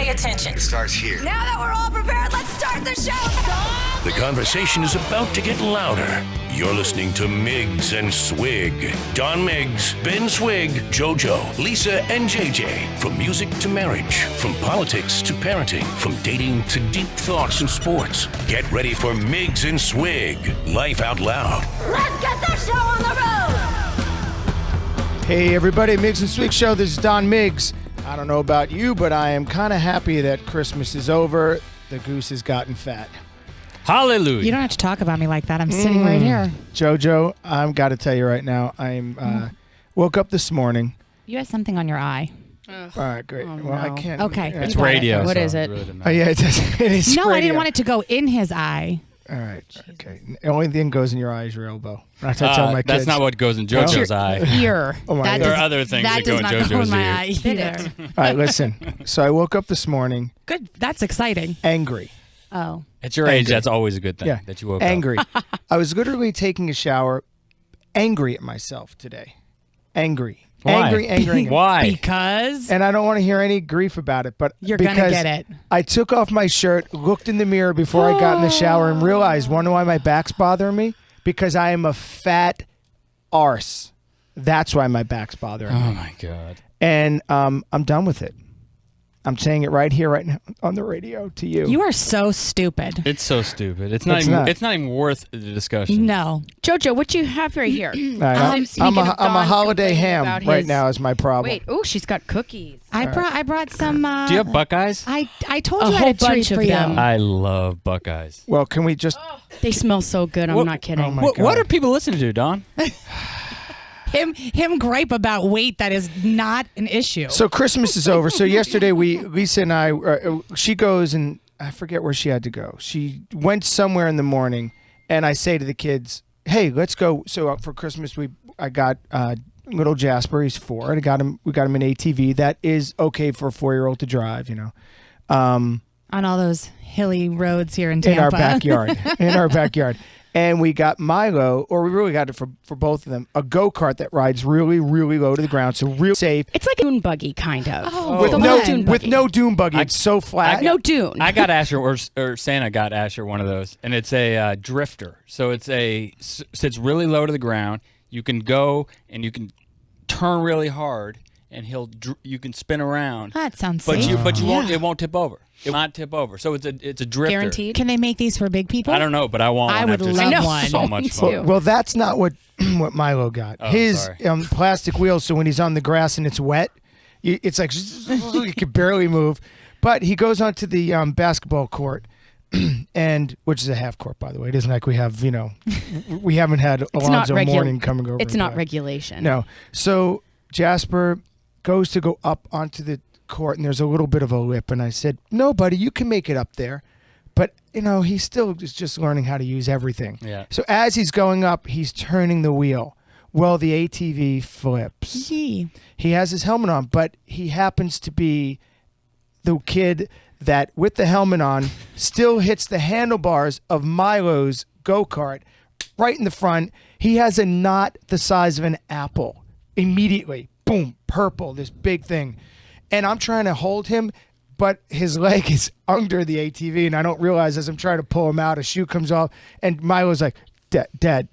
pay attention. It starts here. Now that we're all prepared, let's start the show. The conversation is about to get louder. You're listening to Miggs and Swig. Don Miggs, Ben Swig, JoJo, Lisa, and JJ. From music to marriage, from politics to parenting, from dating to deep thoughts and sports. Get ready for Miggs and Swig. Life out loud. Let's get the show on the road. Hey everybody, Miggs and Swig Show. This is Don Miggs. I don't know about you, but I am kind of happy that Christmas is over. The goose has gotten fat. Hallelujah. You don't have to talk about me like that. I'm sitting right here. JoJo, I've got to tell you right now, I'm woke up this morning. You have something on your eye. All right, great. Oh, well, I no. can't. Okay. Yeah. It's radio. What so is it? really doesn't Oh, matter. yeah, it is No, radio. I didn't want it to go in his eye. All right, okay. The only thing goes in your eye is your elbow. That's what I tell my kids. That's not what goes in JoJo's eye. Ear. Oh my That God. There does- are other things that does go in not JoJo's go in my ear. eye either. All right, listen. So I woke up this morning Good. That's exciting. angry. Oh. At your age, Angry. that's always a good thing Yeah, that you woke angry. up. I was literally taking a shower, angry at myself today. Angry. Why? Angry. Why? Because And I don't want to hear any grief about it, but you're going to get it. I took off my shirt, looked in the mirror before I got in the shower, and realized, wonder why my back's bothering me? Because I am a fat arse. That's why my back's bothering Oh me. my God. And I'm done with it. I'm saying it right here, right now, on the radio to you. You are so stupid. It's so stupid. It's It's not. not. It's not even worth the discussion. No. JoJo, what you have right here? All right, I'm a holiday ham right now is my problem. Wait, oh, she's got cookies. I brought some. Do you have Buckeyes? I told A you I whole had a treat bunch for of you. them. I love Buckeyes. Well, can we just... They smell so good. I'm What- not kidding. oh my What God. are people listening to, Don? Him gripe about weight that is not an issue. So Christmas is over. So yesterday, Lisa and I, she goes and I forget where she had to go. She went somewhere in the morning, and I say to the kids, "Hey, let's go." So for Christmas, I got little Jasper. He's 4. And we got him an ATV that is okay for a 4-year-old to drive. You know, on all those hilly roads here in Tampa. in our backyard. And we got Milo, or we really got it for both of them, a go-kart that rides really, really low to the ground, so real safe. It's like a dune buggy, kind of. Oh, With the no one. dune with buggy. no dune buggy. It's so flat. No dune. I got Asher, or Santa got Asher one of those, and it's a drifter. So sits really low to the ground. You can go and you can turn really hard, and you can spin around. That sounds But safe. you won't. Yeah. It won't tip over. It will not tip over. So it's a drifter. Guaranteed. Can they make these for big people? I don't know, but I want I one. would after love seeing one. So much Me fun. too. Well, that's not what Milo got. Oh, His sorry. plastic wheels, so when he's on the grass and it's wet, it's like you can barely move. But he goes onto the basketball court, and which is a half court, by the way. It isn't like we have, we haven't had It's not Alonzo regu- Mourning coming over. It's and not play. regulation. No. So Jasper goes to go up onto the court, and there's a little bit of a lip, and I said, "No, buddy, you can make it up there." But he still is just learning how to use everything. Yeah. So as he's going up, he's turning the wheel. Well, the ATV flips. Gee. He has his helmet on, but he happens to be the kid that, with the helmet on, still hits the handlebars of Milo's go-kart right in the front. He has a knot the size of an apple. Immediately, boom, purple, this big thing. And I'm trying to hold him, but his leg is under the ATV, and I don't realize as I'm trying to pull him out, a shoe comes off, and Milo's like, Dad,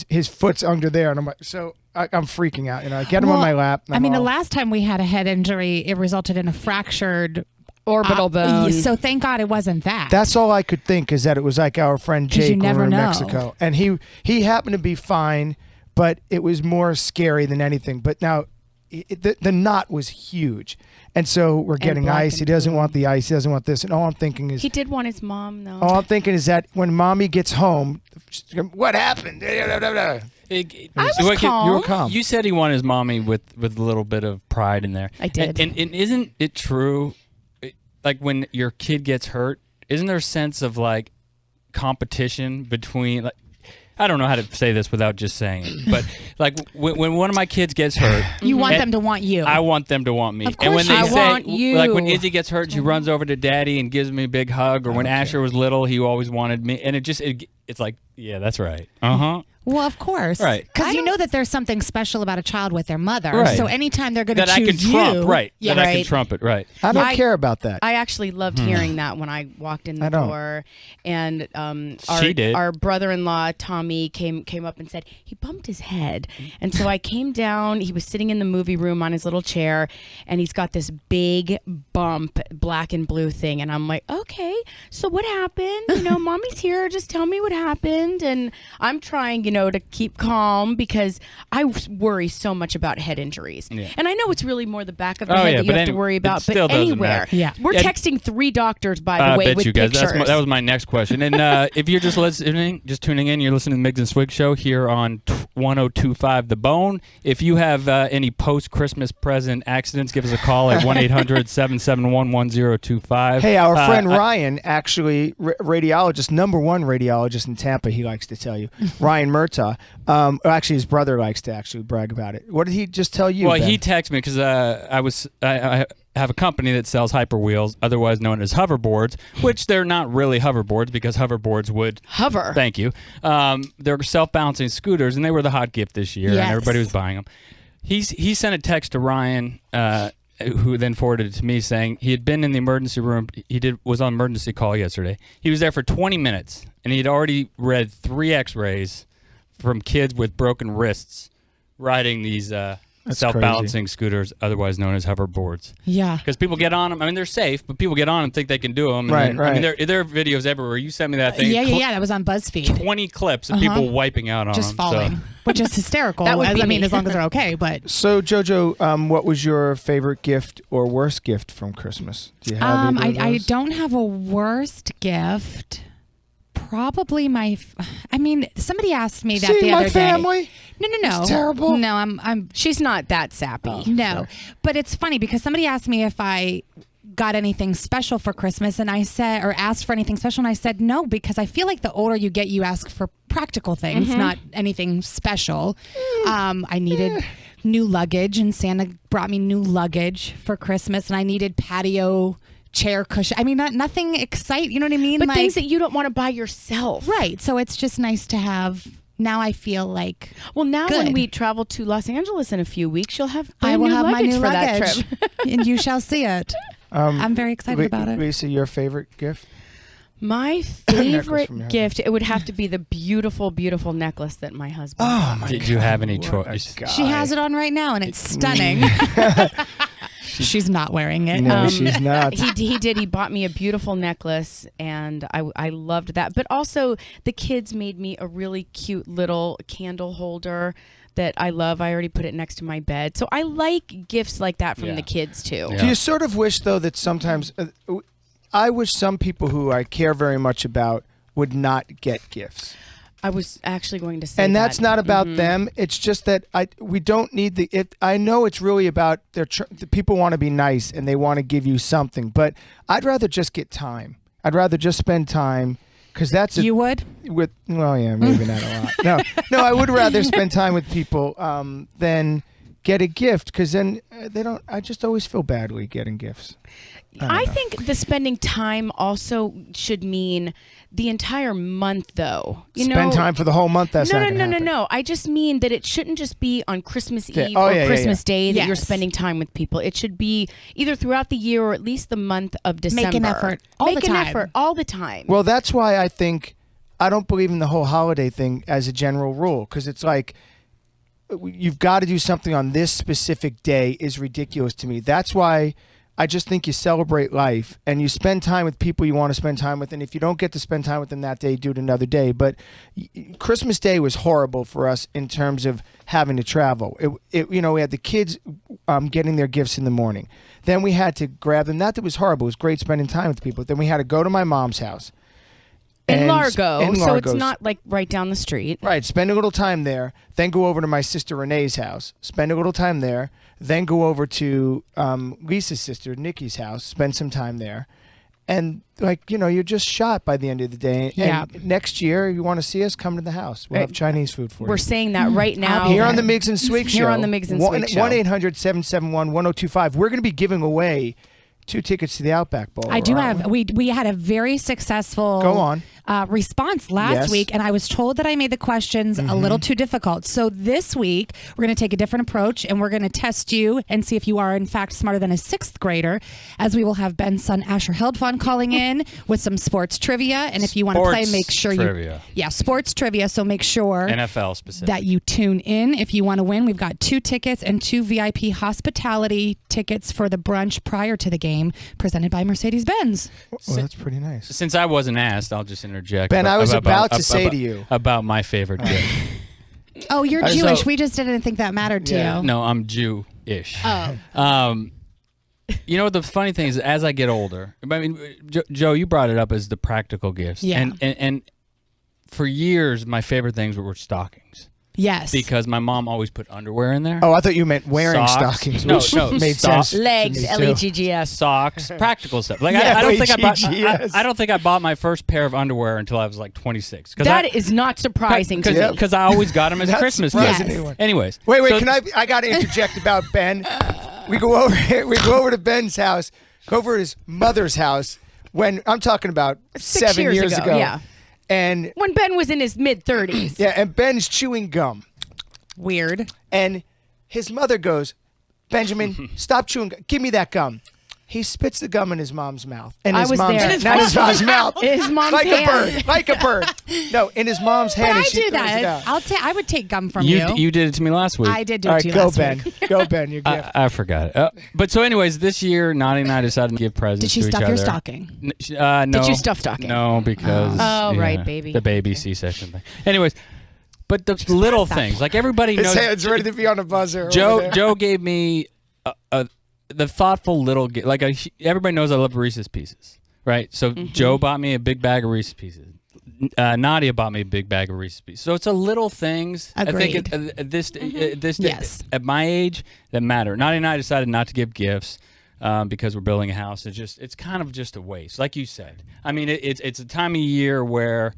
his foot's under there. And I'm like, so I'm freaking out. I get him on my lap. and I mean, I'm the all- last time we had a head injury, it resulted in a fractured Orbital bone. So thank God it wasn't that. That's all I could think, is that it was like our friend 'Cause you Jake when we never were in know. Mexico. And he happened to be fine, but it was more scary than anything. But now the knot was huge. And so we're getting black ice. He and doesn't blue. want the ice. He doesn't want this. And all I'm thinking is, He did want his mom, though. all I'm thinking is that when Mommy gets home, what happened? I was You were calm. calm. You said he wanted his mommy with a little bit of pride in there. I did. And isn't it true, like when your kid gets hurt, isn't there a sense of like competition between, like, I don't know how to say this without just saying it, but like when one of my kids gets hurt, you want them to want you. I want them to want me. Of And when course they you I say, want you. like when Izzy gets hurt, she runs over to Daddy and gives me a big hug. Or when Asher was little, he always wanted me. And it's like, yeah, that's right. Well, of course. Right. Because you know that there's something special about a child with their mother. Right. So anytime they're going to that choose I can trump, you. right? Yeah. That I can trump it, right? I don't care about that. I actually loved hearing that when I walked in the door, and our brother-in-law Tommy came up and said he bumped his head, and so I came down. He was sitting in the movie room on his little chair, and he's got this big bump, black and blue thing, and I'm like, okay, so what happened? Mommy's here. Just tell me what happened, and I'm trying, to keep calm because I worry so much about head injuries, and I know it's really more the back of the head that you have to worry about, but anywhere. Yeah. We're texting 3 doctors, by the way, with pictures. That was my next question. And if you're just tuning in, you're listening to the Miggs and Swig show here on 102.5 The Bone. If you have any post-Christmas present accidents, give us a call at 1-800-771-1025. Hey, our friend Ryan, actually, radiologist, number 1 radiologist in Tampa, he likes to tell you, Ryan Murtaugh. Actually, his brother likes to actually brag about it. What did he just tell you? Well, Ben? he texted me because I have a company that sells hyperwheels, otherwise known as hoverboards, which they're not really hoverboards because hoverboards would hover. Thank you. They're self-balancing scooters, and they were the hot gift this year, and everybody was buying them. He sent a text to Ryan, who then forwarded it to me, saying he had been in the emergency room. Was on emergency call yesterday. He was there for 20 minutes, and he had already read 3 X-rays from kids with broken wrists riding these self-balancing scooters, otherwise known as hoverboards. Yeah. Because people get on them. I mean, they're safe, but people get on and think they can do them. Right. I mean, there are videos everywhere. You sent me that thing. Yeah. That was on BuzzFeed. 20 clips of people wiping out on just them. falling, which is hysterical. That would be me. as long as they're okay. But So, JoJo, what was your favorite gift or worst gift from Christmas? Do you have either of I those? don't have a worst gift. Probably somebody asked me that See, the my other family? day. No. It's terrible. No, I'm. She's not that sappy. No, but it's funny because somebody asked me if I got anything special for Christmas, and I said, or asked for anything special, and I said no because I feel like the older you get, you ask for practical things, not anything special. I needed new luggage, and Santa brought me new luggage for Christmas, and I needed patio chair cushion. I mean, nothing exciting. You know what I mean? But things that you don't want to buy yourself. Right. So it's just nice to have. Now I feel like now good. when we travel to Los Angeles in a few weeks, you'll have I will new have my luggage new for luggage, that trip. and you shall see it. I'm very excited about it. Lisa, your favorite gift? My favorite gift, it would have to be the beautiful, beautiful necklace that my husband got. my Did you have any choice? She has it on right now, and it's stunning. She's not wearing it. No, she's not. He did. He bought me a beautiful necklace, and I loved that. But also, the kids made me a really cute little candle holder that I love. I already put it next to my bed. So I like gifts like that from the kids, too. Yeah. Do you sort of wish, though, that sometimes... I wish some people who I care very much about would not get gifts. I was actually going to say and that. that's not about them. It's just that we don't need the. I know it's really about the people want to be nice and they want to give you something, but I'd rather just get time. I'd rather just spend time because that's you would well, yeah, maybe not a lot. No, I would rather spend time with people than get a gift because then they don't. I just always feel badly getting gifts. I think the spending time also should mean the entire month, though. Spend time for the whole month. That's not gonna happen. No. I just mean that it shouldn't just be on Christmas Eve or Christmas Day that Yes. you're spending time with people. It should be either throughout the year or at least the month of December. Make an effort all the Make an time. effort all the time. Well, that's why I think I don't believe in the whole holiday thing as a general rule because it's like you've got to do something on this specific day is ridiculous to me. That's why I just think you celebrate life and you spend time with people you want to spend time with. And if you don't get to spend time with them that day, do it another day. But Christmas Day was horrible for us in terms of having to travel. We had the kids getting their gifts in the morning. Then we had to grab them. Not that it was horrible. It was great spending time with people. Then we had to go to my mom's house. in Largo, so it's Largo's. not like right down the street. Right, spend a little time there, then go over to my sister Renee's house, spend a little time there, then go over to Lisa's sister Nikki's house, spend some time there. And you're just shot by the end of the day. Yeah. And next year, you want to see us, come to the house. We'll have Chinese food for you. We're saying that right now. Here on the Miggs and Swig show. Here on the Miggs and Swig show. 1-800-771-1025. We're going to be giving away 2 tickets to the Outback Bowl. I do aren't have. We had a very successful. Go on. response last week, and I was told that I made the questions a little too difficult. So this week, we're going to take a different approach, and we're going to test you and see if you are, in fact, smarter than a 6th grader, as we will have Ben's son, Asher Heldfon, calling in with some sports trivia. And if you want to play, make sure sports trivia. So make sure NFL specific that you tune in if you want to win. We've got 2 tickets and 2 VIP hospitality tickets for the brunch prior to the game, presented by Mercedes-Benz. Well, that's pretty nice. Since I wasn't asked, I'll just interject. Ben, I was about to say to you about my favorite gift. Oh, you're Jewish. We just didn't think that mattered to you. No, I'm Jew-ish. Oh. You know what the funny thing is? As I get older, I mean, Joe, you brought it up as the practical gifts. Yeah. And for years, my favorite things were stockings. Yes. Because my mom always put underwear in there. Oh, I thought you meant wearing stockings. No, made sense. Legs, LEGGS. Socks, practical stuff. Like I don't think I bought my first pair of underwear until I was like 26. That is not surprising to me. Because I always got them as Christmas gifts. Yes. Anyways. Wait, can I got to interject about Ben. We go over to Ben's house, go over to his mother's house when I'm talking about 7 years ago. Yeah. And when Ben was in his mid-30s. Yeah, and Ben's chewing gum. Weird. And his mother goes, "Benjamin, stop chewing gum. Give me that gum." He spits the gum in his mom's mouth. I was there. Not his mom's mouth. His mom's like hand. a bird. Like a bird. No, in his mom's hand. But and I she do throws it that. out. I would take gum from you. You did it to me last week. I did do All it right, to you go last Ben. week. Go Ben. Your gift. I forgot it. But so anyways, this year, Naughty and I decided to give presents Did she to each stuff other. your stocking? No. Did you stuff stocking? No, because right, baby. the baby C-section thing. Anyways, but the little things, like everybody knows. His hand's ready to be on a buzzer. Joe gave me the thoughtful little gift. Like everybody knows I love Reese's Pieces, right? So Joe bought me a big bag of Reese's Pieces. Nadia bought me a big bag of Reese's Pieces. So it's a little things. Agreed. I think at this Yes. at my age that matter. Nadia and I decided not to give gifts because we're building a house. It's kind of just a waste, like you said. I mean, it's a time of year where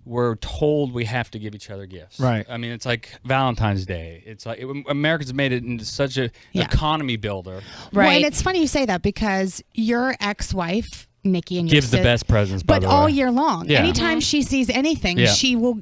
we're told we have to give each other gifts. Right. I mean, it's like Valentine's Day. It's like Americans made it into such an economy builder. Right. Well, and it's funny you say that because your ex-wife, Nikki, and gives the best presents, by the way. all year long. Yeah. Anytime she sees anything, she will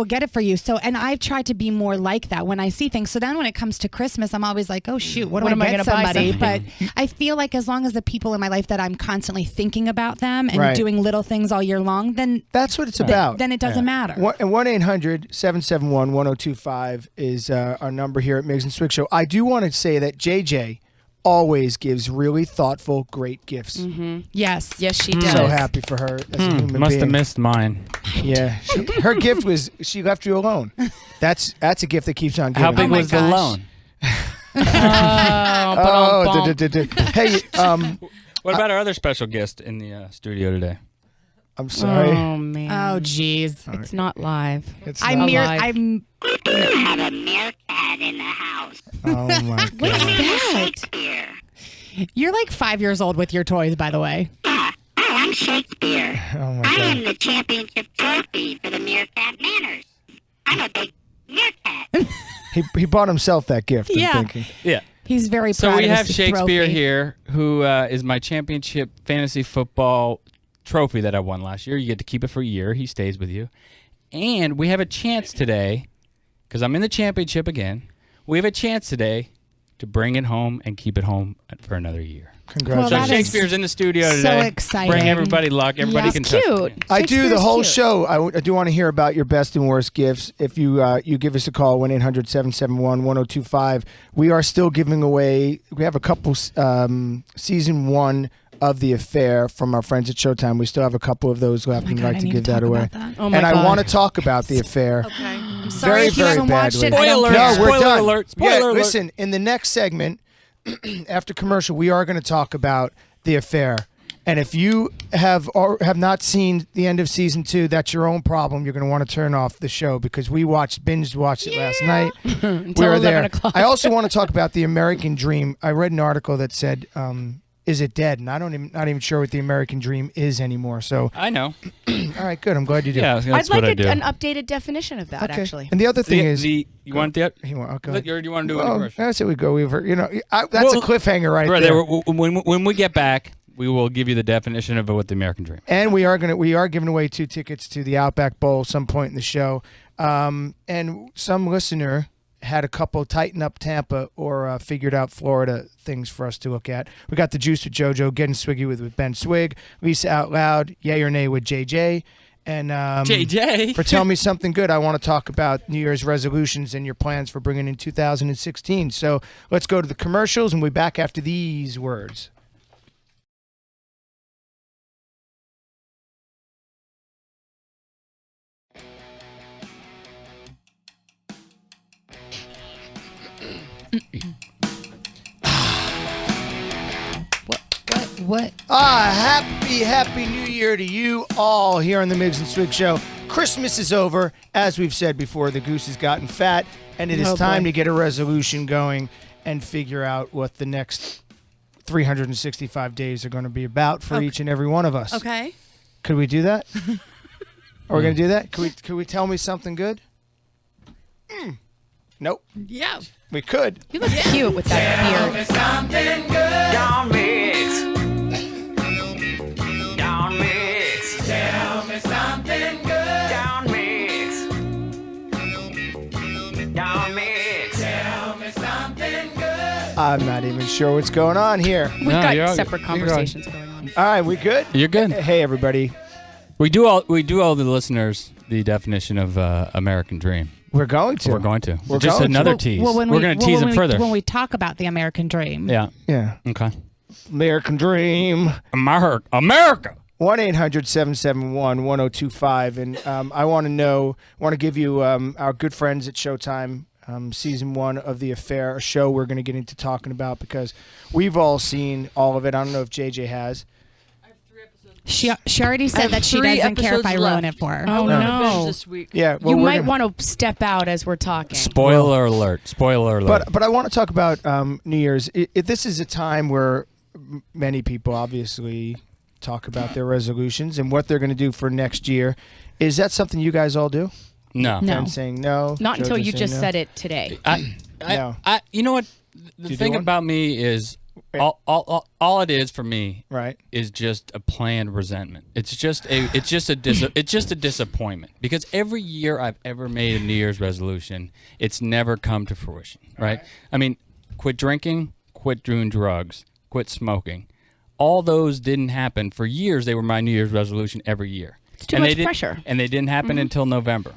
get it for you. So, and I've tried to be more like that when I see things. So then when it comes to Christmas, I'm always like, oh shoot, what am I going to buy somebody? But I feel like as long as the people in my life that I'm constantly thinking about them and doing little things all year long, then that's what it's about. Then it doesn't matter. And 1-800-771-1025 is our number here at Miggs and Swig Show. I do want to say that JJ always gives really thoughtful, great gifts. Yes, she does. So happy for her as a human being. Must have missed mine. Yeah, her gift was she left you alone. That's a gift that keeps on giving. How big was the loan? Hey, what about our other special guest in the studio today? I'm sorry. Oh man. Oh jeez. It's not live. I'm have a meerkat in the house. Oh my God. What's that? Shakespeare. You're like 5 years old with your toys, by the way. I'm Shakespeare. Oh my I God. am the championship trophy for the meerkat manners. I'm a big meerkat. He bought himself that gift. I'm Yeah. thinking. Yeah. He's very proud So we of have his Shakespeare trophy. here, who is my championship fantasy football trophy that I won last year. You get to keep it for a year. He stays with you. And we have a chance today, because I'm in the championship again, we have a chance today to bring it home and keep it home for another year. Congratulations. Well, So that is Shakespeare's in the studio so today. exciting. Bring everybody luck. Everybody Yes. can touch Cute. it. I do the Shakespeare's whole cute. show. I do want to hear about your best and worst gifts. If you give us a call, 1-800-771-1025. We are still giving away. We have a couple season 1 of The Affair from our friends at Showtime. We still have a couple of those left. my We'd God, like I to need give to that talk away. about that. Oh my And God. I want to talk about The Affair. Okay. I'm Very, sorry if you very haven't watched badly. it. I don't Spoiler care. No, we're Spoiler done. alert. Spoiler Yeah, alert. listen, in the next segment, after commercial, we are going to talk about The Affair. And if you have not seen the end of season 2, that's your own problem. You're going to want to turn off the show because we binge watched it last night. We were 11 there. o'clock. I also want to talk about the American Dream. I read an article that said, "Is it dead?" And not even sure what the American Dream is anymore. So, I know. all right, good. I'm glad you do. Yeah, that's I'd what I like do. an updated definition of that, Okay. actually. And the other thing is, you want the? he went, okay. Or do you want to do an Well, impression? that's it. We go. That's a cliffhanger right there. When we get back, we will give you the definition of what the American dream. And we are giving away 2 tickets to the Outback Bowl some point in the show. And some listener had a couple tighten up Tampa or figured out Florida things for us to look at. We got the Juice with JoJo, Getting Swiggy with Ben Swig, Lisa Out Loud, Yay or Nay with JJ. And JJ. For Tell Me Something Good, I want to talk about New Year's resolutions and your plans for bringing in 2016. So let's go to the commercials, and we'll be back after these words. What? Happy New Year to you all here on the Miggs and Swig Show. Christmas is over. As we've said before, the goose has gotten fat, and it is time to get a resolution going and figure out what the next 365 days are going to be about for each and every one of us. Okay. Could we do that? Are we going to do that? Could we tell me something good? Nope. Yeah. We could. You look cute with that beard. Something good. Don't mix. Don't mix. Tell me something good. Don't mix. Don't mix. Tell me something good. I'm not even sure what's going on here. We've got separate conversations going on. All right, we good? You're good. Hey, everybody. We do all the listeners the definition of American dream. We're going to. We're going to. We're just going another to. tease. Well, We're going to tease them further. When we talk about the American dream. Yeah. Yeah. Okay. American Dream. America. 1-800-771-1025. And I want to give you our good friends at Showtime, season 1 of The Affair, a show we're going to get into talking about because we've all seen all of it. I don't know if JJ has. She already said that she doesn't care if I ruin it for her. Oh, no. This week. Yeah, well, you might want to step out as we're talking. Spoiler alert. Spoiler alert. But I want to talk about New Year's. This is a time where many people obviously talk about their resolutions and what they're going to do for next year. Is that something you guys all do? No. I'm saying no. Not until you saying just no. said it today. No. You know what? The thing about me is all it is for me is just a planned resentment. It's just a disappointment because every year I've ever made a New Year's resolution, it's never come to fruition, right? I mean, quit drinking, quit doing drugs, quit smoking. All those didn't happen for years. They were my New Year's resolution every year. It's too much pressure. And they didn't happen until November.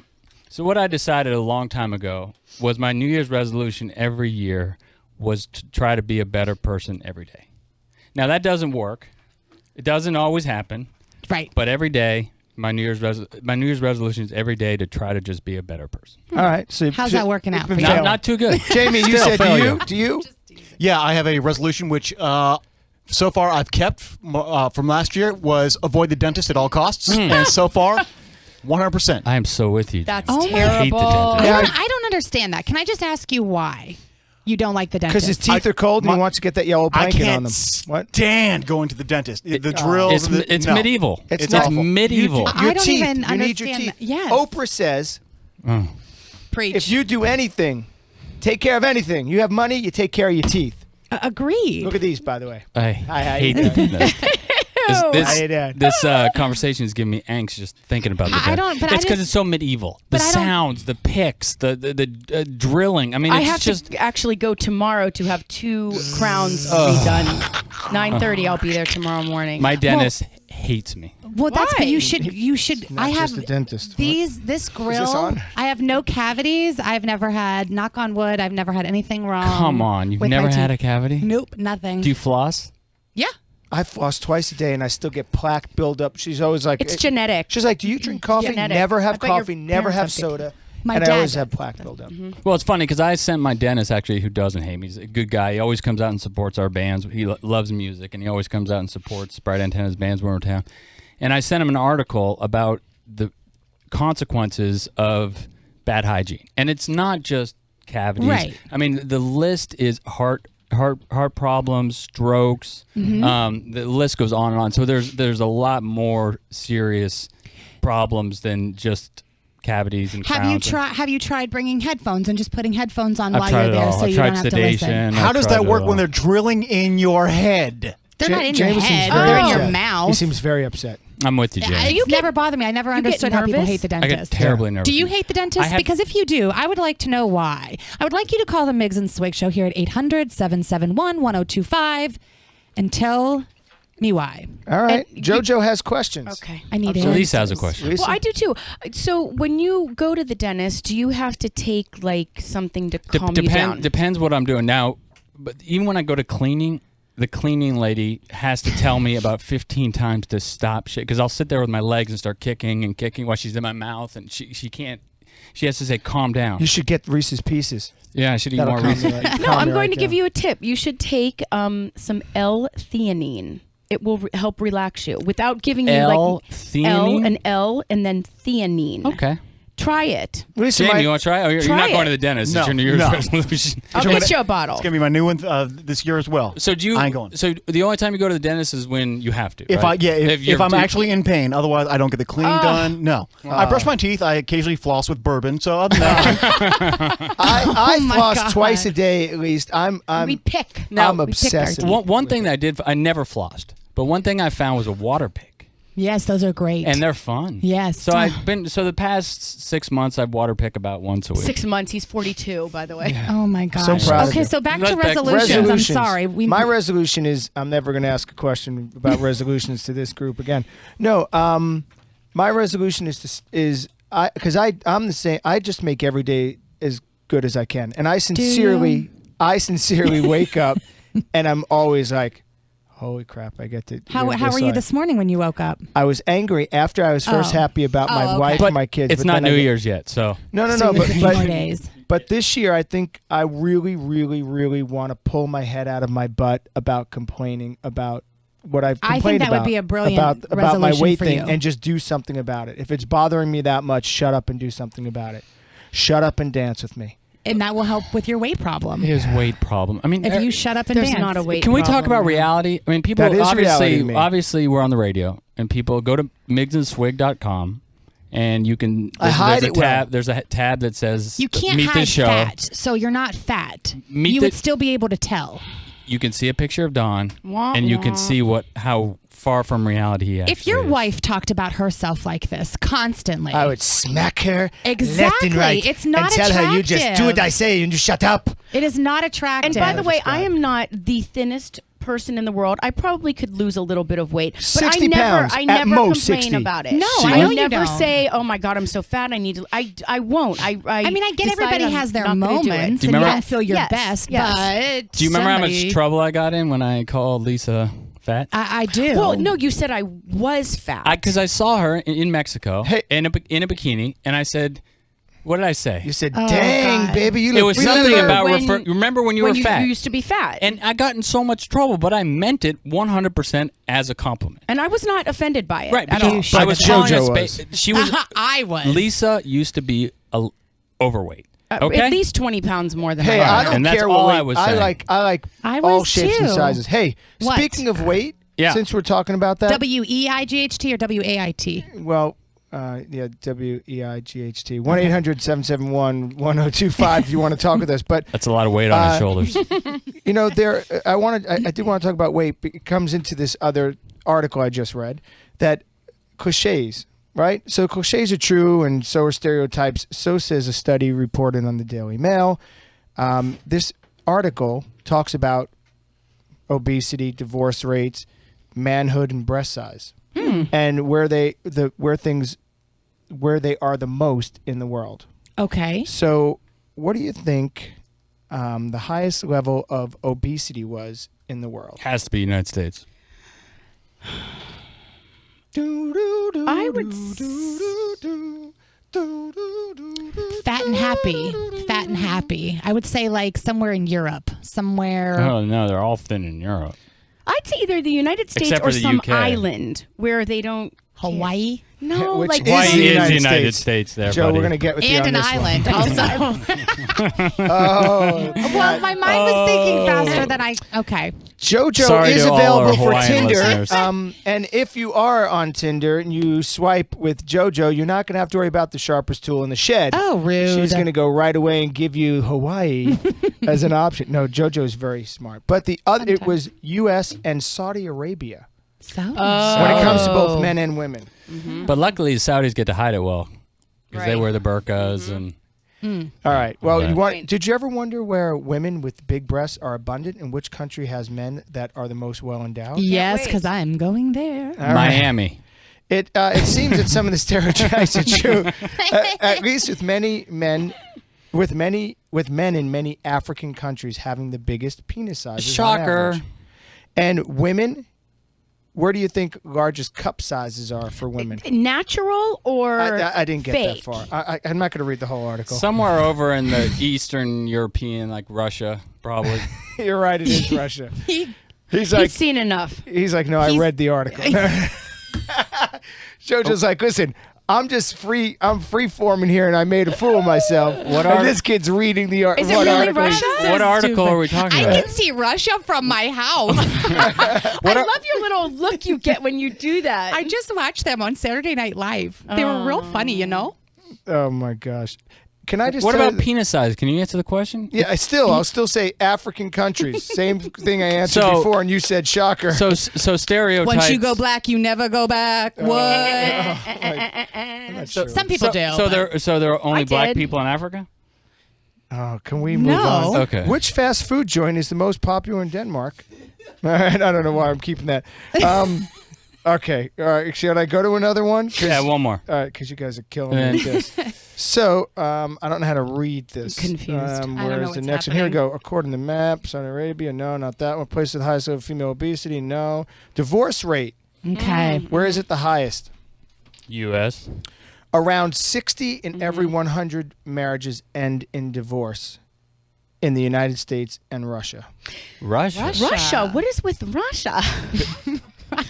So what I decided a long time ago was my New Year's resolution every year was to try to be a better person every day. Now, that doesn't work. It doesn't always happen. Right. But every day, my New Year's resolution is every day to try to just be a better person. All right. So how's that working out for you? Not too good. Jamie, you said do you? Yeah, I have a resolution which so far I've kept from last year was avoid the dentist at all costs. And so far, 100%. I am so with you. That's Jamie. terrible. I hate the dentist. I don't understand that. Can I just ask you why you don't like the dentist? Because his teeth are cold and he wants to get that yellow blanket on them. What? Stand going to the dentist. The drills. It's medieval. It's medieval. I don't teeth. even You understand need your teeth. that. Yes. Oprah says, Preach. if you do anything, take care of anything. You have money, you take care of your teeth. Agreed. Look at these, by the way. I hate that. This conversation is giving me angst just thinking about the dentist. It's because it's so medieval. The sounds, the picks, the drilling. I mean, I it's have just to actually go tomorrow to have 2 crowns redone. 9:30. I'll be there tomorrow morning. my dentist hates me. Well, that's but Why? you should. Not I have just a dentist. this grill. on? I have no cavities. I've never had. Knock on wood. I've never had anything wrong. Come on, you've with never my had teeth. a cavity? Nope, nothing. Do you floss? Yeah. I floss twice a day and I still get plaque buildup. She's always like, It's genetic. She's like, do you drink coffee? Genetic. Never I have bet your coffee, never have parents have soda. My and dad I always does. have plaque buildup. Well, it's funny because I sent my dentist actually, who doesn't hate me. He's a good guy. He always comes out and supports our bands. He loves music, and he always comes out and supports Bright Antennas bands when we're in town. And I sent him an article about the consequences of bad hygiene, and it's not just cavities. Right. I mean, the list is heart problems, strokes. The list goes on and on. So there's a lot more serious problems than just cavities and crowns. Have you tried bringing headphones and just putting headphones on I've while tried you're it there all. so I've you tried don't have to sedation. listen? How I've does tried that it work all. when they're drilling in your head? They're not in James your seems head. very They're in your upset. mouth. He seems very upset. I'm with you, Jay. It's never bothered me. I never understood how people hate the I dentist. get terribly nervous. Do you hate the dentist? Because if you do, I would like to know why. I would like you to call the Miggs and Swig show here at 800-771-1025 and tell me why. All right. JoJo has questions. Okay. I need So Lisa has a question. Well, I do too. So when you go to the dentist, do you have to take like something to calm you down? Depends what I'm doing now. But even when I go to cleaning, the cleaning lady has to tell me about 15 times to stop shit because I'll sit there with my legs and start kicking and kicking while she's in my mouth, and she can't. She has to say, "Calm down." You should get Reese's Pieces. Yeah, I should eat That'll more calm Reese's. you right- No, calm I'm you going right to give down. you a tip. You should take some L-theanine. It will help relax you without giving you L-theanine? an L and then theanine. Okay. Try it. Lisa, Jamie, you want to try? Oh, you're Try not going it. to the dentist. No, It's your New Year's no. resolution. I'll get you a bottle. It's gonna be my new one this year as well. So do you? I ain't going. So the only time you go to the dentist is when you have to. If right? if I'm actually in pain, otherwise I don't get the cleaning done. No, I brush my teeth. I occasionally floss with bourbon. So other than that, I my floss God. twice a day at least. I'm we pick. I'm We pick our obsessive. teeth. one thing that I did, I never flossed, but one thing I found was a water pick. Yes, those are great. And they're fun. Yes. So the past 6 months I've water pick about once a week. 6 months. He's 42, by the way. Oh my gosh. So proud of okay, you. so back Let's to back- resolutions. I'm sorry. My resolution is I'm never going to ask a question about resolutions to this group again. No, my resolution is I'm the same. I just make every day as good as I can, and I sincerely wake up, and I'm always like, holy crap, I get to. How were you this morning when you woke up? I was angry after I was first happy about my okay. wife But and my kids. it's but not then I New get- Year's yet, so. No, So you have 3 more but days. but this year I think I really, really, really want to pull my head out of my butt about complaining about what I've I think complained that would about. be a brilliant about my resolution weight for thing you. and just do something about it. If it's bothering me that much, shut up and do something about it. Shut up and dance with me. And that will help with your weight problem. His weight problem. I mean, If you shut up and There's dance. not a weight can we talk problem about now. reality? I mean, people That is reality to me. obviously we're on the radio, and people go to miggsandswig.com, and you can. I hide it well. tab. There's a tab that says You can't meet hide this show. fat, so you're not fat. Meet you the- would still be able to tell. You can see a picture of Don, Wah, and you wah. can see how far from reality he actually If your is. wife talked about herself like this constantly, I would smack her left Exactly. and right It's not and tell her you just attractive. do what I say and you shut up. it is not attractive. And by the way, I am not the thinnest person in the world. I probably could lose a little bit of weight, but 60 I never, pounds, I at never most complain 60. about it. No, I I know you never don't. say, "Oh my God, I'm so fat. I need to." I won't. I mean, I get decide everybody I'm has their not gonna do it. moments, Do you and you remember- don't feel your Yes, best. yes. But Do you remember how somebody- much trouble I got in when I called Lisa fat? I do. Well, no, you said I was fat. Because I saw her in Mexico Hey. in a bikini, and I said, "What did I say?" You said, Oh, dang, God. baby, you look It was good." something about when- remember when you when were fat. You used to be fat, And I got in so much trouble, but I meant it 100% as a compliment. and I was not offended by it Right, at because all. I was But calling JoJo her was. she was I was. Lisa used to be overweight. Okay, At least 20 pounds more than Hey, I I am. don't And that's care all what weight. I was I saying. like I all was shapes and too. sizes. Hey, What? speaking of weight, Yeah. since we're talking about that, WEIGHT or WAIT? well, yeah, WEIGHT. 1-800-771-1025 if you want to talk with us. But that's a lot of weight on his shoulders. you know, I did want to talk about weight. But it comes into this other article I just read that cliches, right? So cliches are true, and so are stereotypes. So says a study reported on the Daily Mail. This article talks about obesity, divorce rates, manhood, and breast size, and where they are the most in the world. Okay. So, what do you think the highest level of obesity was in the world? Has to be United States. I would Fat and happy. Fat and happy. I would say like somewhere in Europe. Somewhere. Oh no, they're all thin in Europe. I'd say either the United States Except or for the some UK. island where they don't. Hawaii. No, Which like is Hawaii the is United the United States. States there, Joe, buddy. we're gonna get with you And on an this island also. One. Oh, Well, my mind was thinking faster than I. Okay. JoJo Sorry is to all our available for Hawaiian Tinder. listeners. And if you are on Tinder and you swipe with JoJo, you're not going to have to worry about the sharpest tool in the shed. Oh, rude. She's going to go right away and give you Hawaii as an option. No, JoJo's very smart. But the other, it was U.S. and Saudi Arabia when it comes to both men and women. But luckily, the Saudis get to hide it well because they wear the burqas and. All right. Well, Okay. did you ever wonder where women with big breasts are abundant and which country has men that are the most well endowed? Yes, because I'm going there. All right. Miami. It seems that some of the stereotypes are true. At least with many men, with men in many African countries having the biggest penis sizes. on Shocker. average. And women, where do you think largest cup sizes are for women? Natural or I didn't get fake? that far. I'm not going to read the whole article. Somewhere over in the Eastern European, like Russia, probably. You're right. It is Russia. He's like, He's seen enough. He's like, no, I read the article. JoJo's like, listen, I'm just free. I'm free forming here, and I made a fool of myself. And this kid's reading the article. Is it really Russia? What article are we talking I about? can see Russia from my house. I love your little look you get when you do that. I just watched them on Saturday Night Live. They were real funny, you know? Oh my gosh. Can I just? What tell about you- penis size? Can you answer the question? Yeah, I'll still say African countries. Same thing I answered So- before, and you said shocker. So stereotypes. Once you go black, you never go back. What? I'm not sure. Some people do. So there are only I black did. people in Africa? Oh, can we move No. on? Okay. Which fast food joint is the most popular in Denmark? All right, I don't know why I'm keeping that. Okay, all right. Should I go to another one? Yeah, one more. All right, because you guys are killing me with this. So, I don't know how to read this. Confused. I don't know Where's the what's next one? Here we happening. go. According to map, Saudi Arabia, no, not that one. Place with the highest level of female obesity, no. Divorce rate, Okay. where is it the highest? U.S. Around 60 in every 100 marriages end in divorce in the United States and Russia. Russia. Russia. What is with Russia?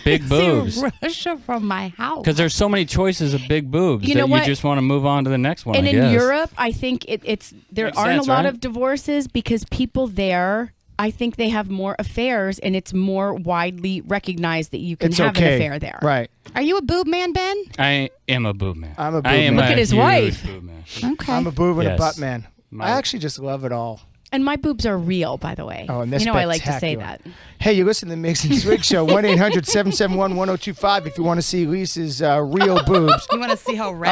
Big boobs. See Russia from my house. Because there's so many choices of big boobs You that know you what? just want to move on to the next one. And I in guess. Europe, I think there Makes aren't sense, a lot right? of divorces because people there, I think they have more affairs and it's more widely recognized that you can It's have okay. an affair there. Right. Are you a boob man, Ben? I am a boob man. I'm a boob I am man. Look a at his huge wife. Boob man. Okay. I'm a boob and a Yes. butt man. My- I actually just love it all. And my boobs are real, by the way. Oh, and they're I like to say spectacular. that. Hey, you listen to the Miggs and Swig Show, 1-800-771-1025 if you want to see Lisa's real boobs. You want to see how red?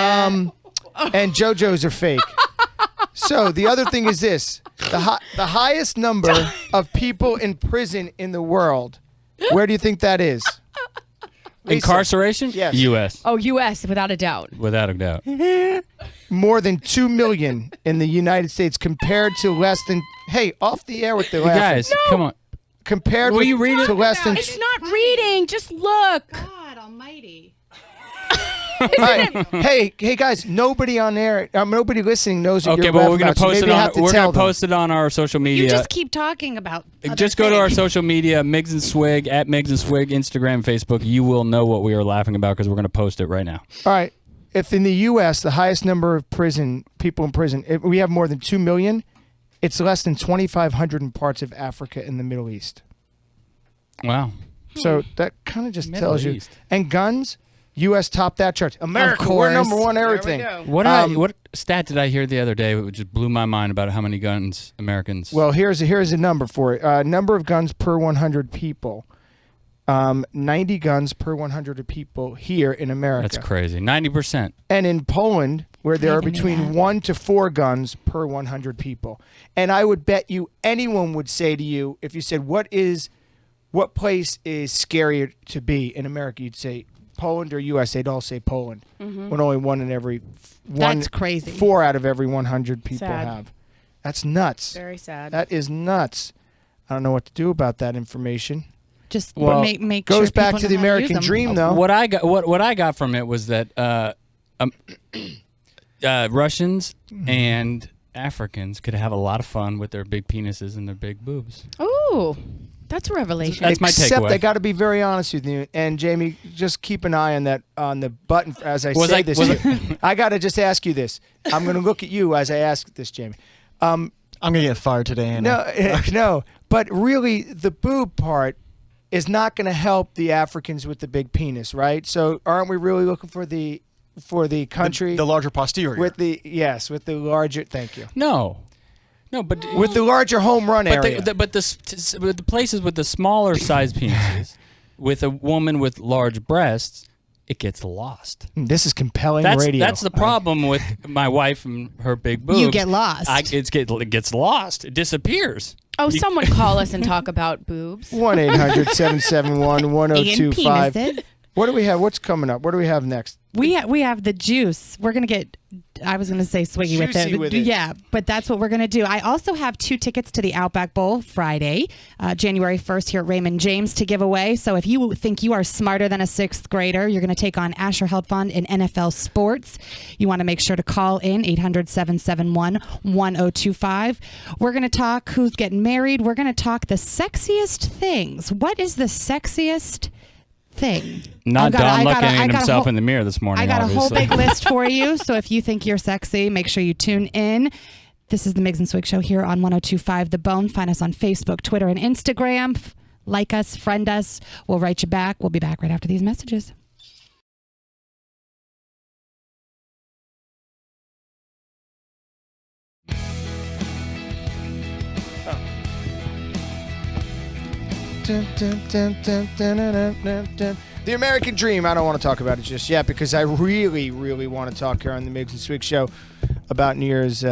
And JoJo's are fake. So the other thing is this. The highest number of people in prison in the world, where do you think that is? Lisa. Incarceration? Yes. U.S. Oh, U.S., without a doubt. Without a doubt. More than 2 million in the United States compared to less than, hey, off the air with the You laughing. guys, come on. Compared Will with, you read it? to less than It's not reading. Just look. God almighty. All right. Hey guys, nobody on air, nobody listening knows what Okay, you're but we're gonna post it on. We're tell gonna post it on our social media. You just keep talking about. Just go to our social media, Miggs and Swig at Miggs and Swig, Instagram, Facebook. You will know what we are laughing about because we're gonna post it right now. All right. If in the U.S. the highest number of people in prison, if we have more than 2 million, it's less than 2,500 in parts of Africa and the Middle East. Wow. So that kind of just Middle tells you. East. And guns, U.S. topped that chart. America, Of we're course. number one everything. What stat did I hear the other day? It just blew my mind about how many guns Americans. Well, here's a number for it. Number of guns per 100 people. 90 guns per 100 people here in America. that's crazy. 90%. And in Poland, where there are even knew between that. 1 to 4 guns per 100 people. And I would bet you anyone would say to you, if you said, what place is scarier to be in America, you'd say Poland or U.S. They'd all say Poland. When only one in every That's crazy. 4 out of every 100 people Sad. have. That's nuts. Very sad. That is nuts. I don't know what to do about that information. Just Well, make Goes sure back people to the know how use American them. dream, though. What I got from it was that Russians and Africans could have a lot of fun with their big penises and their big boobs. Ooh, that's a revelation. That's my Except takeaway. I got to be very honest with you, and Jamie, just keep an eye on the button as I Was say I- this. was to you. I got to just ask you this. I'm going to look at you as I ask this, Jamie. I'm gonna get fired today. Anna. No, But really, the boob part is not going to help the Africans with the big penis, right? So aren't we really looking for the country the larger posterior with the larger? Thank you. No, but with the larger home run area. But the places with the smaller size penises, with a woman with large breasts, it gets lost. This is compelling radio. That's the problem with my wife and her big boobs. You get lost. It gets lost. It disappears. Oh, someone call us and talk about boobs. 1-800-771-1025. What do we have? What's coming up? What do we have next? We have the juice. We're gonna get. I was gonna say swiggy with it. Yeah, but that's what we're gonna do. I also have 2 tickets to the Outback Bowl Friday, January 1st here at Raymond James to give away. So if you think you are smarter than a 6th grader, you're gonna take on Asher Held Fund in NFL sports. You want to make sure to call in 800-771-1025. We're gonna talk who's getting married. We're gonna talk the sexiest things. What is the sexiest thing? Not Don looking at himself in the mirror this morning. I got obviously. a whole big list for you. So if you think you're sexy, make sure you tune in. This is the Miggs and Swig Show here on 102.5 The Bone. Find us on Facebook, Twitter, and Instagram. Like us, friend us. We'll write you back. We'll be back right after these messages. The American Dream. I don't want to talk about it just yet because I really, really want to talk here on the Miggs and Swig Show about New Year's,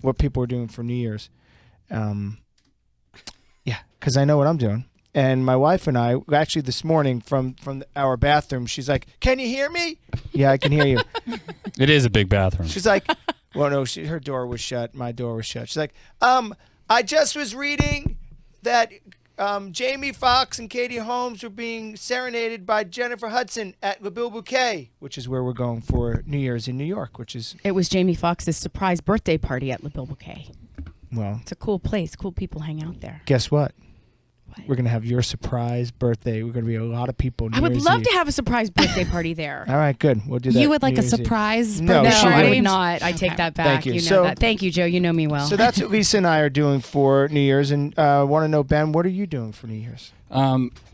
what people are doing for New Year's. Because I know what I'm doing. And my wife and I, actually this morning from our bathroom, she's like, "Can you hear me?" Yeah, I can hear you. It is a big bathroom. She's like, well, no, her door was shut. My door was shut. She's like, I just was reading that Jamie Foxx and Katie Holmes were being serenaded by Jennifer Hudson at Le Bill Bouquet, which is where we're going for New Year's in New York, It was Jamie Foxx's surprise birthday party at Le Bill Bouquet. Well, it's a cool place. Cool people hang out there. Guess what? We're going to have your surprise birthday. We're going to be a lot of people. I would love to have a surprise birthday party there. All right, good. We'll do that. You would like New a Year's surprise Eve. birthday No, party? I would not. I take that back. Thank you. You know that. Thank you, Joe. You know me well. So that's what Lisa and I are doing for New Year's. And I want to know, Ben, what are you doing for New Year's?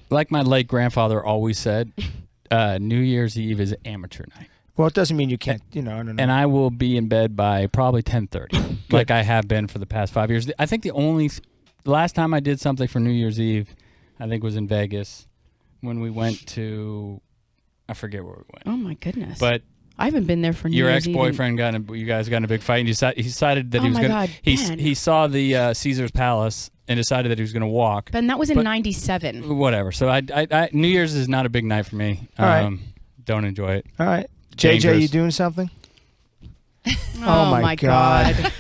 Like my late grandfather always said, New Year's Eve is amateur night. Well, it doesn't mean you can't, I don't know. And I will be in bed by probably 10:30, like I have been for the past 5 years. I think the last time I did something for New Year's Eve, I think was in Vegas when we went to, I forget where we went. Oh my goodness! But I haven't been there for New your Year's ex-boyfriend you guys got in a big fight, and he decided that Oh he was my going. God, Ben. He saw the Caesar's Palace and decided that he was going to walk. Ben, that was in '97. Whatever. So I New Year's is not a big night for me. All right. Don't enjoy it. All right. Dangerous. JJ, you doing something? Oh my God.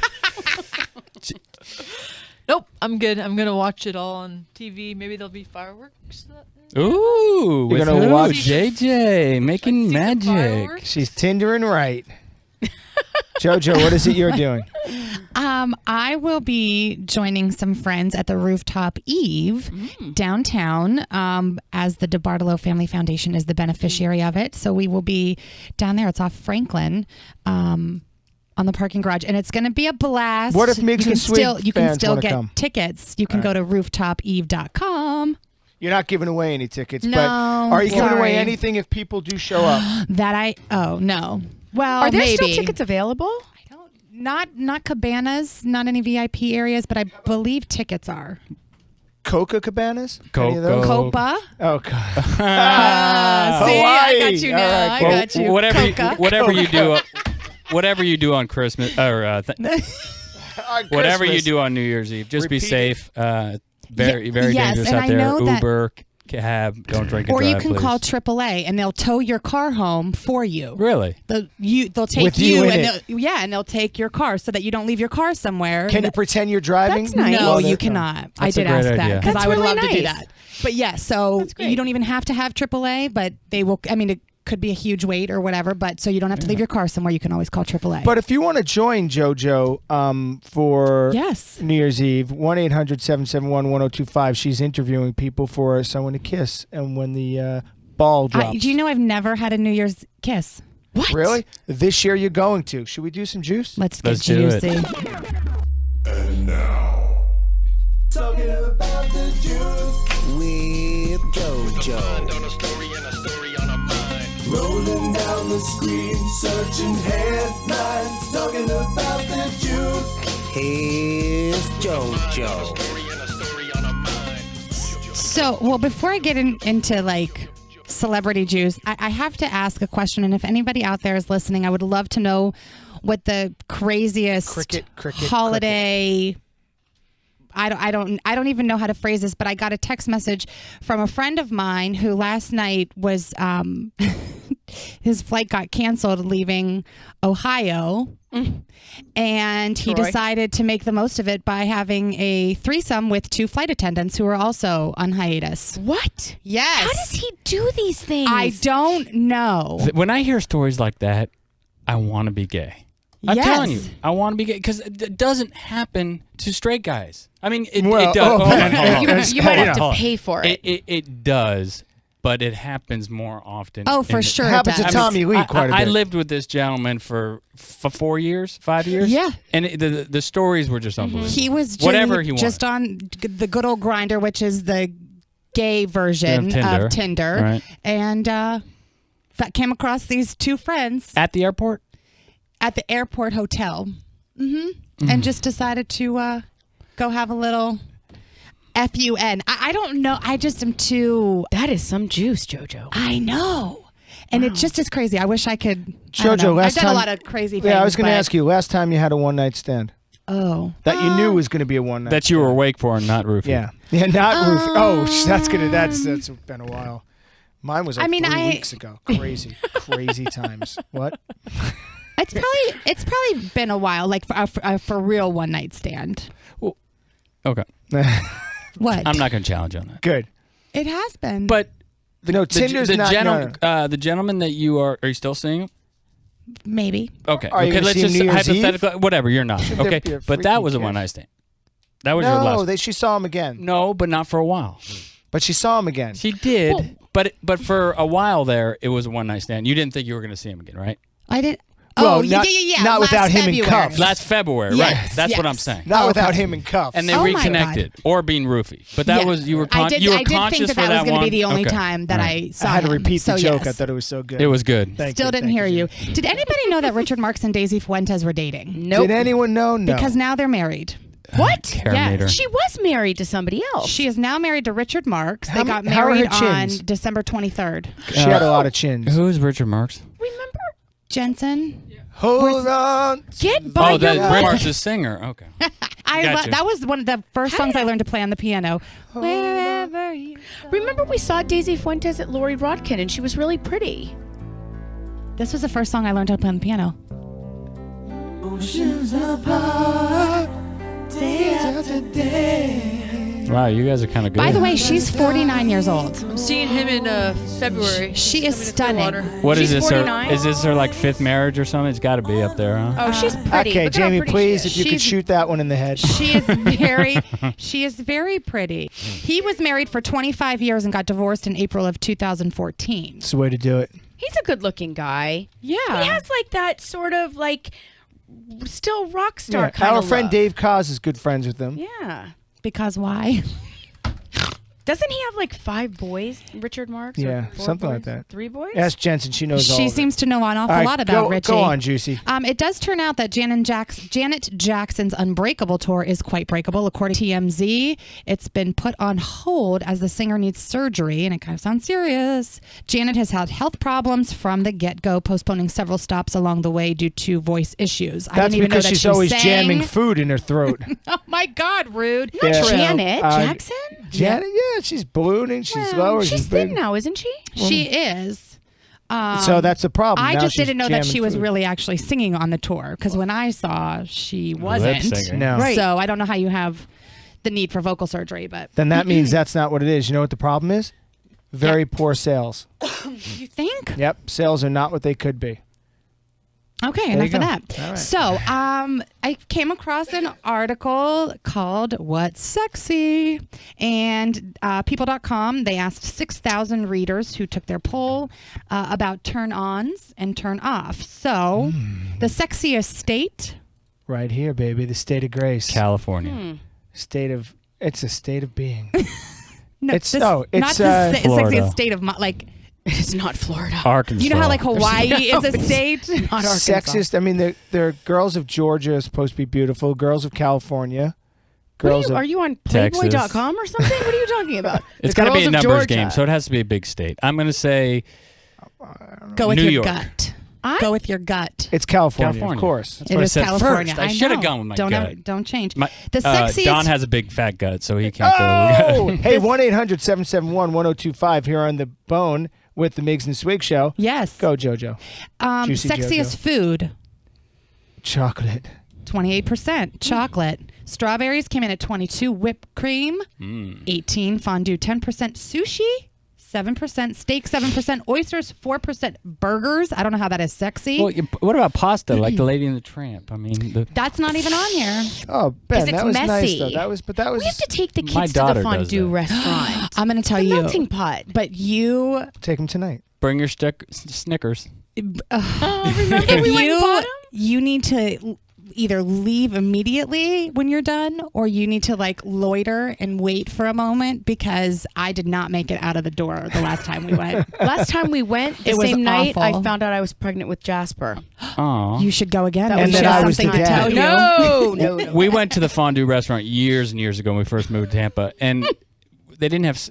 Nope, I'm good. I'm gonna watch it all on TV. Maybe there'll be fireworks. Ooh, You're with gonna who? watch JJ making magic. Fireworks? She's Tindering right. Jojo, what is it you're doing? I will be joining some friends at the Rooftop Eve downtown, as the DeBartolo Family Foundation is the beneficiary of it. So we will be down there. It's off Franklin. On the parking garage, and it's going to be a blast. What if Miggs and Swig you can fans still wanna get come? tickets. You can go to rooftopeve.com. You're not giving away any tickets, No, but are you giving away sorry. anything if people do show up? No. Well, Are there maybe. still tickets available? Not cabanas, not any VIP areas, but I believe tickets are. Coca Cabanas? Coco. Any of those? Copa. Oh, God. See, I got you now. All right, I cool. got you. Coca. Whatever you do on Christmas or whatever you do on New Year's Eve, just be Repeat safe. Very yes, dangerous and out I there. know that- Uber, cab, don't drink and Or drive, you can please. call AAA and they'll tow your car home for you. Really? They'll take With you in and they'll take your car so that you don't leave your car somewhere. Can you pretend you're driving? That's nice. No, Well, you cannot. I That's a did great ask idea. that because That's I would really love to do nice. that. But yeah, so That's great. you don't even have to have AAA, but they will. I mean, it could be a huge wait or whatever, but so you don't have to leave your car somewhere. You can always call AAA. But if you want to join JoJo for yes, New Year's Eve, 1-800-771-1025. She's interviewing people for someone to kiss, and when the ball drops. do you know I've never had a New Year's kiss? What? Really? This year you're going to. Should we do some juice? Let's get Let's do it. juicy. And now, Talking about the juice with JoJo. On a story and a story on a mind. Rolling down the screen, searching headlines. Talking about the juice. Here's JoJo. So, well, before I get into like celebrity juice, I have to ask a question. And if anybody out there is listening, I would love to know what the craziest cricket holiday. I don't even know how to phrase this, but I got a text message from a friend of mine who last night was his flight got canceled leaving Ohio, and he decided to make the most of it by having a threesome with 2 flight attendants who were also on hiatus. What? Yes. How does he do these things? I don't know. When I hear stories like that, I want to be gay. I'm Yes. telling you, I want to be gay because it doesn't happen to straight guys. I mean, it Well, does. oh, Hold on, man. hold on. You might have Hold to on. pay for it. It does, but it happens more often. Oh, for in sure. It happens to does. Tommy Lee quite a bit. I lived with this gentleman for 4 years, 5 years. Yeah. And the stories were just unbelievable. He was whatever he just on the good old Grinder, which is the gay version Tinder. of Tinder, Right. and came across these 2 friends At the airport? at the airport hotel, and just decided to go have a little fun. I don't know. I just am too. That is some juice, JoJo. I know, and it just is crazy. I wish I could. JoJo, I've last done time, a lot of crazy things. Yeah, I was going to but- ask you. Last time you had a one night stand Oh, that you knew was going to be a one night. That you were awake for and not roofie. Yeah, not Ruth. Oh, that's gonna. That's been a while. Mine was like 3 weeks ago. Crazy times. What? it's probably been a while, like for real one night stand. Okay. What? I'm not going to challenge on that. Good. It has been, But Tinder's not. the gentleman that you are you still seeing him? maybe. Okay. Are you Okay, gonna let's see him just New Year's hypothetically, whatever, you're not. Should there Okay. be a But that freaking was a kid? one night stand. That was your last. No, she saw him again. No, but not for a while. But she saw him again. She did, but for a while there, it was a one night stand. You didn't think you were going to see him again, right? I did. Well, Oh, not- yeah. not last without him in February. cuffs. Last February, Yes, right? That's what I'm yes. saying. Not without him in cuffs. And they Oh my reconnected, or being roofie. But that Yeah. was you were I did. you were I did conscious think for that was one. going to be the only Okay. time that Right. I saw I had to him. repeat the So, joke. yes. I thought it was so good. It was good. Thank Still you, didn't thank hear you. Did anybody know that Richard Marx and Daisy Fuentes were dating? Nope. Did anyone know? No. Because now they're married. What? Carinator. She was married to somebody else. She is now married to Richard Marx. They How- got how are her married on chins? December 23rd. she had a lot of chins. Who is Richard Marx? Remember? Jensen. Hold on. Get by Oh, that your Rick mother. Marx is singer. Okay. Gotcha. That was one of the first songs I learned to play on the piano. Wherever you go. Remember we saw Daisy Fuentes at Lori Rodkin, and she was really pretty. This was the first song I learned how to play on the piano. Oceans apart, day after day. Wow, you guys are kind of good. By the way, she's 49 years old. I'm seeing him in February. She He's is coming to stunning. Clearwater. What is She's this? 49? Is this her like 5th marriage or something? It's got to be up there, huh? Oh, she's pretty. Okay, Look at how Jamie, pretty please, she if is. you could She's- shoot that one in the head. She is very pretty. He was married for 25 years and got divorced in April of 2014. It's the way to do it. He's a good-looking guy. Yeah. He has like that sort of like still rock star Yeah. kind Our of friend look. Dave Koz is good friends with him. Yeah. Because why? Doesn't he have like 5 boys, Richard Marx? or Yeah, 4 something boys? like that. 3 boys? Ask Jensen. She knows all She of it. seems to know an awful All right, lot about Richie. Go on, Juicy. It does turn out that Janet Jackson's Unbreakable tour is quite breakable. According to TMZ, it's been put on hold as the singer needs surgery, and it kind of sounds serious. Janet has had health problems from the get-go, postponing several stops along the way due to voice issues. I That's didn't even know because that she's she always sang. jamming food in her throat. Oh my God, rude. Yeah. Janet Uh, Jackson? Janet, yeah, she's ballooning. She's Well, lower. she's big. thin now, isn't she? She is. So that's a problem. I Now just she's didn't know that jamming she was food. really actually singing on the tour, because when I saw, she wasn't. singing. No. Right. So I don't know how you have the need for vocal surgery, but Then that means that's not what it is. You know what the problem is? Very poor sales. you think? Yep, sales are not what they could be. Okay, There you enough of go. that. All right. So, I came across an article called "What's Sexy," and People.com. They asked 6,000 readers who took their poll about turn-ons and turn-offs. So, the sexiest state. Right here, baby, the state of grace, California. state of It's a state of being. It's Florida. sexiest state of like. It's not Florida. Arkansas. You know how like Hawaii is a state? Not Arkansas. Sexist. I mean, the girls of Georgia are supposed to be beautiful. Girls of California. Girls are you on Texas. Playboy.com or something? What are you talking about? It's got to be a numbers game, so it has to be a big state. I'm going to say Go with New your York. gut. Go with your gut. It's California, California. of course. That's It what I is said California. first. I should have gone with my don't gut. Don't change. The sexiest. Don has a big fat gut, so he can't Oh! go. Hey, 1-800-771-1025 here on The Bone with the Miggs and Swig Show. Yes. Go, JoJo. Juicy Sexiest JoJo. food. Chocolate. 28%. Chocolate. Strawberries came in at 22. Whipped cream. 18. Fondue 10%. Sushi 7%. Steak 7%. Oysters 4%. Burgers. I don't know how that is sexy. Well, what about pasta, like the Lady and the Tramp? I mean, That's not even on here. Oh, Ben, it's that was messy. nice though. That was. We have to take the My kids to daughter the does fondue that. restaurant. I'm going to tell The you. melting pot. But you, take them tonight. bring your Snickers. if you need to either leave immediately when you're done, or you need to like loiter and wait for a moment, because I did not make it out of the door the last time we went. Last time we went, the It was same night, I awful. found out I was pregnant with Jasper. Aw. You should go again. That and was she just has I was something the to tell dad. you. No. We went to the fondue restaurant years and years ago when we first moved to Tampa, and they didn't have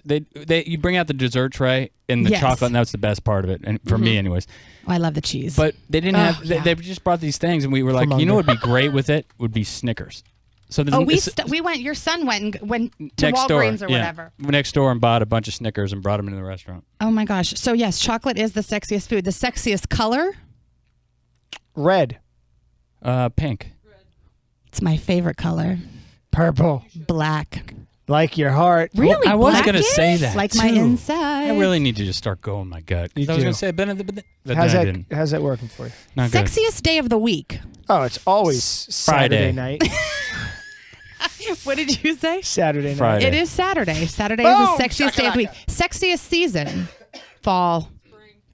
you bring out the dessert tray and the Yes. chocolate, and that's the best part of it, and for me anyways. Oh, I love the cheese. But they didn't have yeah. they just brought these things, and we were like, From you know under. what would be great with it would be Snickers. So we went. Your son went to next door, Walgreens or yeah. whatever. Next door and bought a bunch of Snickers and brought them into the restaurant. Oh my gosh. So yes, chocolate is the sexiest food. The sexiest color. Red. Pink. It's my favorite color. Purple. Black. Like your heart. Really? I was Black gonna is? say that, Like my too. inside. I really need to just start going my gut. You I was do. gonna say, but How's then I that? didn't. How's that working for you? Not good. Sexiest day of the week. Oh, it's always Friday. Saturday night. What did you say? Saturday night. Friday. It is Saturday. Saturday Boom! is the sexiest day of the week. Sexiest season. Fall.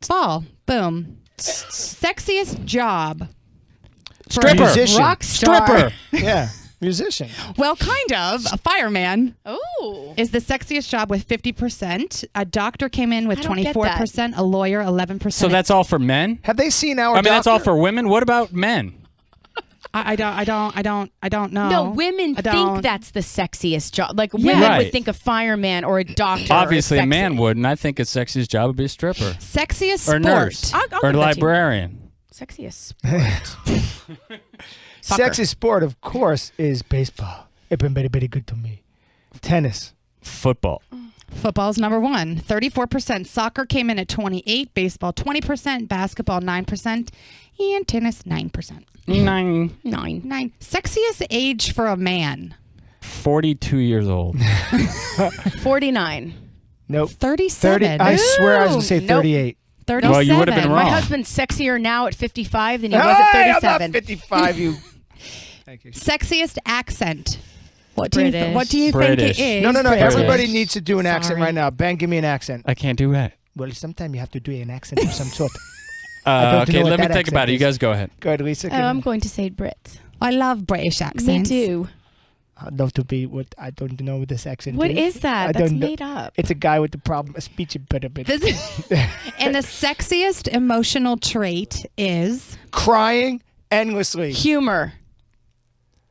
Fall. Boom. Sexiest job. Stripper. Musician. Rock star. Stripper. Yeah. Musician. Well, kind of. A fireman Oh. is the sexiest job with 50%. A doctor came in with I don't get 24%. A lawyer, 11%. So that's all for men? Have they seen our I mean, that's all doctor? for women. What about men? I don't know. No, women I don't- think that's the sexiest job. Like Yeah. women Right. would think a fireman or a doctor. Obviously, is a man sexy. would, and I think his sexiest job would be a stripper Sexiest or sport. nurse I'll or give that to you. librarian. Sexiest sport. Soccer. Sexy sport, of course, is baseball. It's been very, very good to me. Tennis. Football. Football's number one. 34%. Soccer came in at 28%. Baseball 20%. Basketball 9%. And tennis 9%. 9. 9. Sexiest age for a man. 42 years old. 49. Nope. 37. I swear I was going to say Nope. 38. 37. Well, you would have been My wrong. husband's sexier now at 55 than he was at Hey, I'm 37. not 55, you. Thank you. Sexiest accent. What British. do you British. think it is? No. for Everybody British? needs to do an accent Sorry. right now. Ben, give me an accent. I can't do that. Well, sometimes you have to do an accent of some sort. don't Okay, know what let me that think about it. accent You is. guys go ahead. Go ahead, Lisa. Oh, I'm going to say Brit. I love British Me accents. too. I'd love to be what I don't know what this accent What is. is that? I That's don't know. made up. It's a guy with the problem of speech impediment. And the sexiest emotional trait is Crying endlessly. Humor.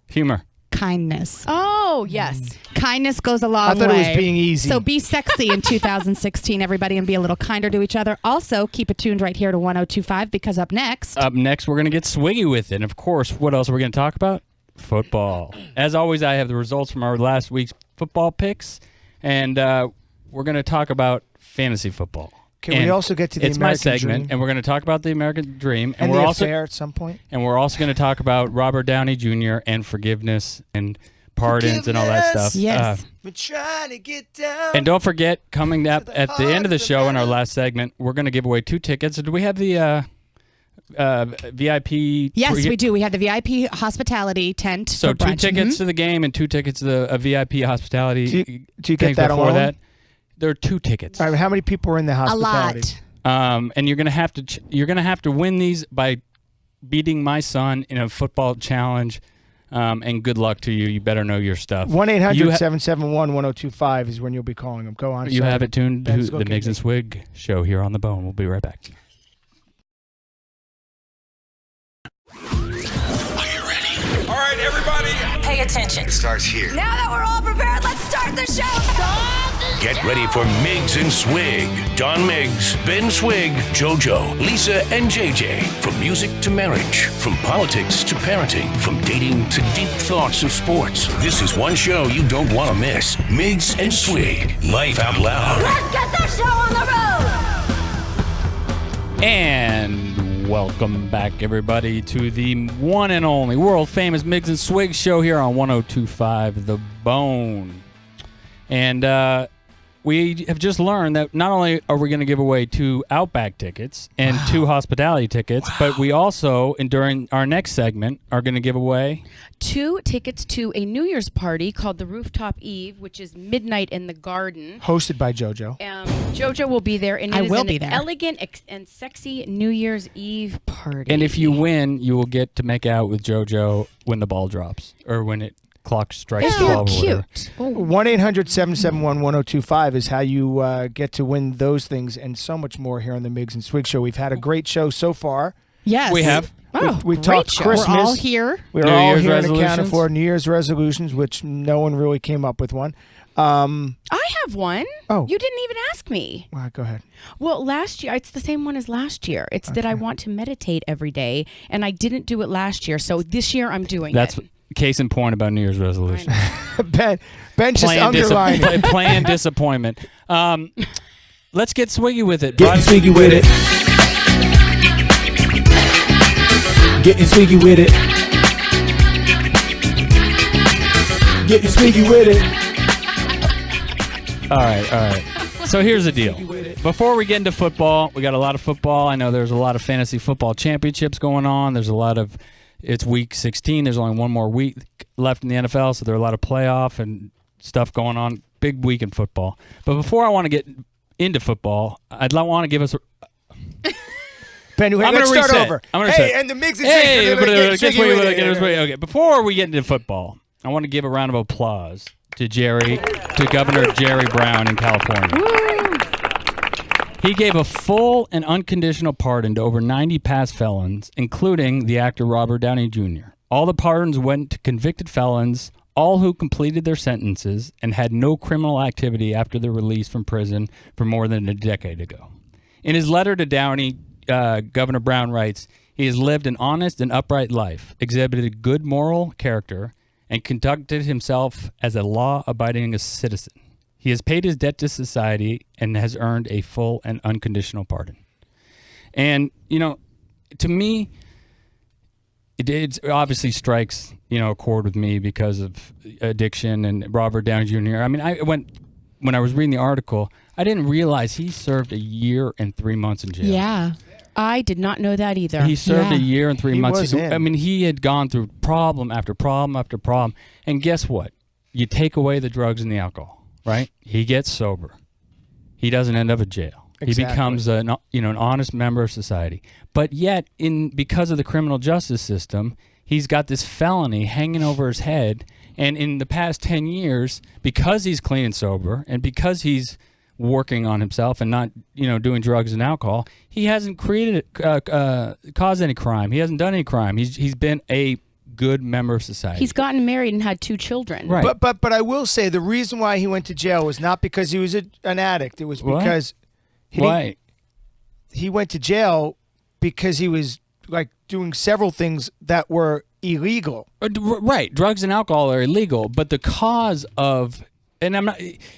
Humor. kindness. Oh, yes. Kindness goes a long way. I thought it was being easy. So be sexy in 2016, everybody, and be a little kinder to each other. Also, keep it tuned right here to 1025, because up next, Up next, we're going to get swiggy with it. And, of course, what else are we going to talk about? Football. As always, I have the results from our last week's football picks, and we're going to talk about fantasy football. Can And we also get to the it's American my segment, Dream? and we're going to talk about the American Dream, and we're the also affair at some point? and we're also going to talk about Robert Downey Jr. and forgiveness and pardons and all that stuff. yes. We're trying to get down. And don't forget, coming up the at the end of the heart of show in our the last segment, we're going to give away 2 tickets. Do we have the VIP? Yes, we do. We have the VIP hospitality tent. So for 2 brunch. tickets Mhm. to the game and 2 tickets to the VIP hospitality. Do you get things that before alone? that? There are 2 tickets. All right, how many people are in the A hospitality? lot. And you're gonna have to win these by beating my son in a football challenge. And good luck to you. You better know your stuff. 1-800-771-1025 is when you'll be calling them. Go on. You have it tuned to Ben's the looking Miggs and at me. Swig show here on The Bone. We'll be right back. All right, everybody. Pay attention. It starts here. Now that we're all prepared, let's start the show. Get ready for Miggs and Swig. Don Miggs, Ben Swig, JoJo, Lisa, and JJ. From music to marriage, from politics to parenting, from dating to deep thoughts of sports. This is one show you don't want to miss. Miggs and Swig. Life out loud. Let's get the show on the road. And welcome back, everybody, to the one and only world-famous Miggs and Swig show here on 102.5 The Bone. And we have just learned that not only are we going to give away 2 Outback tickets and 2 hospitality tickets, but we also, and during our next segment, are going to give away 2 tickets to a New Year's party called the Rooftop Eve, which is midnight in the garden. Hosted by JoJo. JoJo will be there, and I it is will an be there. elegant and sexy New Year's Eve party. And if you win, you will get to make out with JoJo when the ball drops, or when it clock strikes 12 or whatever. Cute. 1-800-771-1025 is how you get to win those things and so much more here on the Miggs and Swig show. We've had a great show so far. Yes. We have. Oh, We've great talked show. Christmas. We're all here. We're New all Year's here and accounted resolutions? for New Year's resolutions, which no one really came up with one. I have one. Oh. You didn't even ask me. Well, go ahead. Well, last year, it's the same one as last year. It's that I want to meditate every day, and I didn't do it last year. So this year, I'm doing That's it. case in point about New Year's resolution. Ben just underlined it. Planned disappointment. Let's get swiggy with it. Getting swiggy with it. Getting swiggy with it. Getting swiggy with it. All right. So here's the deal. Before we get into football, we got a lot of football. I know there's a lot of fantasy football championships going on. It's week 16. There's only one more week left in the NFL, so there are a lot of playoff and stuff going on. Big week in football. But before I want to get into football, I'd want to give us Ben, let's start over. And the Miggs and Swig. Okay, before we get into football, I want to give a round of applause to Governor Jerry Brown in California. He gave a full and unconditional pardon to over 90 past felons, including the actor Robert Downey Jr. All the pardons went to convicted felons, all who completed their sentences and had no criminal activity after their release from prison for more than a decade ago. In his letter to Downey, Governor Brown writes, "He has lived an honest and upright life, exhibited good moral character, and conducted himself as a law-abiding citizen. He has paid his debt to society and has earned a full and unconditional pardon." And, to me, it obviously strikes, a chord with me because of addiction and Robert Downey Jr. I mean, when I was reading the article, I didn't realize he served 1 year and 3 months in jail. Yeah. I did not know that either. He served 1 year and 3 months. Was in. He had gone through problem after problem after problem. And guess what? You take away the drugs and the alcohol, right? He gets sober. He doesn't end up in jail. Exactly. He becomes an honest member of society. But yet, because of the criminal justice system, he's got this felony hanging over his head. And in the past 10 years, because he's clean and sober, and because he's working on himself and not, doing drugs and alcohol, he hasn't caused any crime. He hasn't done any crime. He's been a good member of society. He's gotten married and had 2 children. Right. But I will say the reason why he went to jail was not because he was an addict. It was because he went to jail because he was doing several things that were illegal. Right. Drugs and alcohol are illegal, but the cause of, and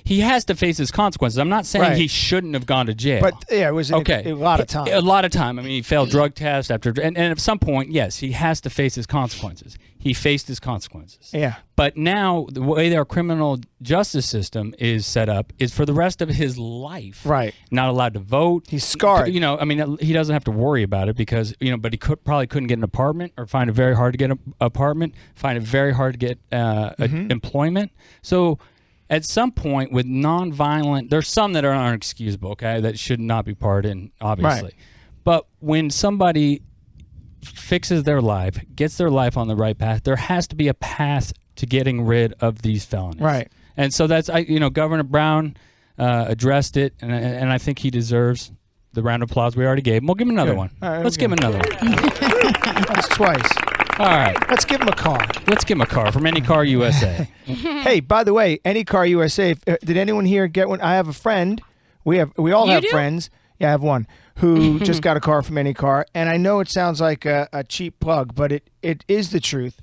he has to face his consequences. I'm not saying he shouldn't have gone to jail. But yeah, it was a lot of time. A lot of time. He failed drug tests and at some point, yes, he has to face his consequences. He faced his consequences. Yeah. But now the way our criminal justice system is set up is for the rest of his life. Right. Not allowed to vote. He's scarred. He doesn't have to worry about it because, but he probably couldn't get an apartment or find it very hard to get an apartment, find it very hard to get employment. So at some point with nonviolent, there's some that are unexcusable, okay, that should not be pardoned, obviously. Right. But when somebody fixes their life, gets their life on the right path, there has to be a path to getting rid of these felonies. Right. And so that's, Governor Brown addressed it, and I think he deserves the round of applause we already gave him. We'll give him another one. Right, Let's give him another one. That's twice. All right. Let's give him a car. Let's give him a car from Any Car USA. Hey, by the way, Any Car USA, did anyone here get one? I have a friend. We all have friends. Yeah, I have one who just got a car from Any Car. And I know it sounds like a cheap plug, but it is the truth.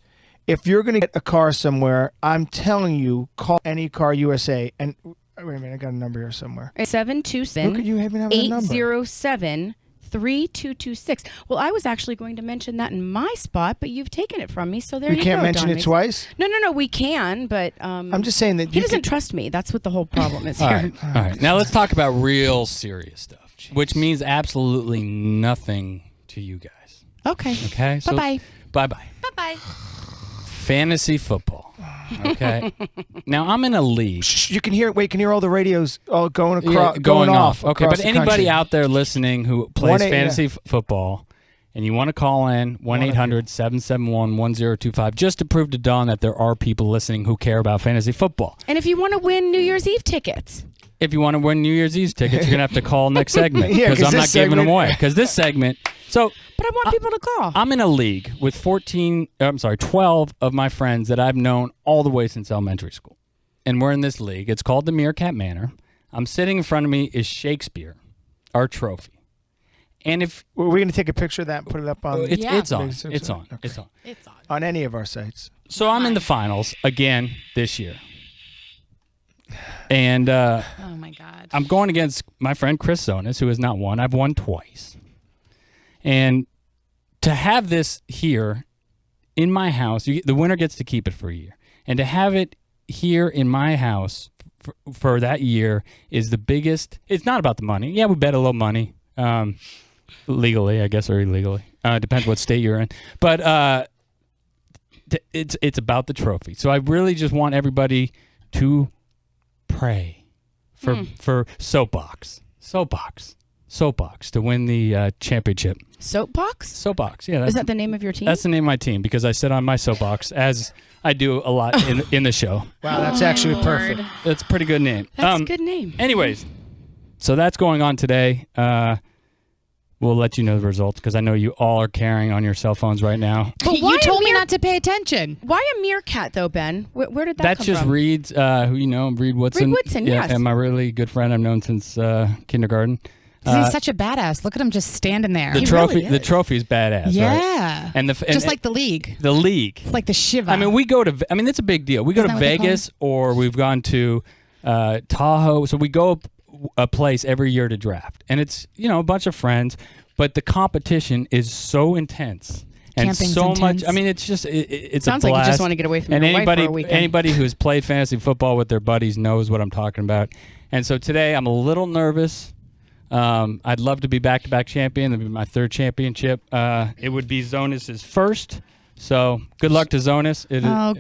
If you're going to get a car somewhere, I'm telling you, call Any Car USA. And wait a minute, I got a number here somewhere. 727 Look at you even having a number. 807 3226. Well, I was actually going to mention that in my spot, but you've taken it from me, so there you go. We can't mention Don it Miggs. twice? No, we can, but I'm just saying that he doesn't trust me. That's what the whole problem is All here. right. All right. Now let's talk about real serious stuff, which means absolutely nothing to you guys. Okay. Okay? So, Bye-bye. Bye-bye. Bye-bye. Fantasy football. Okay. Now I'm in a league. Shh, you can hear. Wait, can hear all the radios all going going off. Okay, across but the anybody country. out there listening who plays fantasy football, and you want to call in 1-800-771-1025 just to prove to Dawn that there are people listening who care about fantasy football. And if you want to win New Year's Eve tickets. If you want to win New Year's Eve tickets, you're gonna have to call next segment because I'm not giving them away. Because this segment, but I want people to call. I'm in a league with 12 of my friends that I've known all the way since elementary school, and we're in this league. It's called the Meerkat Manor. I'm sitting in front of me is Shakespeare, our trophy, and if we're gonna take a picture of that and put it up on, it's on. On any of our sites. So I'm in the finals again this year. And oh my God, I'm going against my friend Chris Zonas, who has not won. I've won twice. And to have this here in my house, the winner gets to keep it for a year. And to have it here in my house for that year is the biggest. It's not about the money. Yeah, we bet a little money, legally, I guess, or illegally. Depends what state you're in. But it's about the trophy. So I really just want everybody to pray for Soapbox to win the championship. Soapbox, yeah. Is that the name of your team? That's the name of my team because I sit on my soapbox as I do a lot in the show. Wow, that's actually perfect. That's a pretty good name. That's a good name. Anyways, so that's going on today. We'll let you know the results because I know you all are carrying on your cell phones right now. But you told me not to pay attention. Why a meerkat, though, Ben? Where did that come from? That's just Reed's, who you know, Reed Woodson. Reed Woodson, yes. And my really good friend I've known since kindergarten. He's such a badass. Look at him just standing there. The trophy's badass. Yeah. Right? And just like the league. The league. It's like the Shiva. I mean, it's a big deal. We go to Vegas or we've gone to Tahoe. So we go a place every year to draft. And it's, a bunch of friends. But the competition is so intense and Camping's so intense. much. I mean, it's just it's Sounds a blast. like you just want to get away from your wife for a weekend. Anybody who's played fantasy football with their buddies knows what I'm talking about. And so today I'm a little nervous. I'd love to be back-to-back champion. That'd be my third championship. It would be Zonas' first. So good luck to Zonas. Good luck,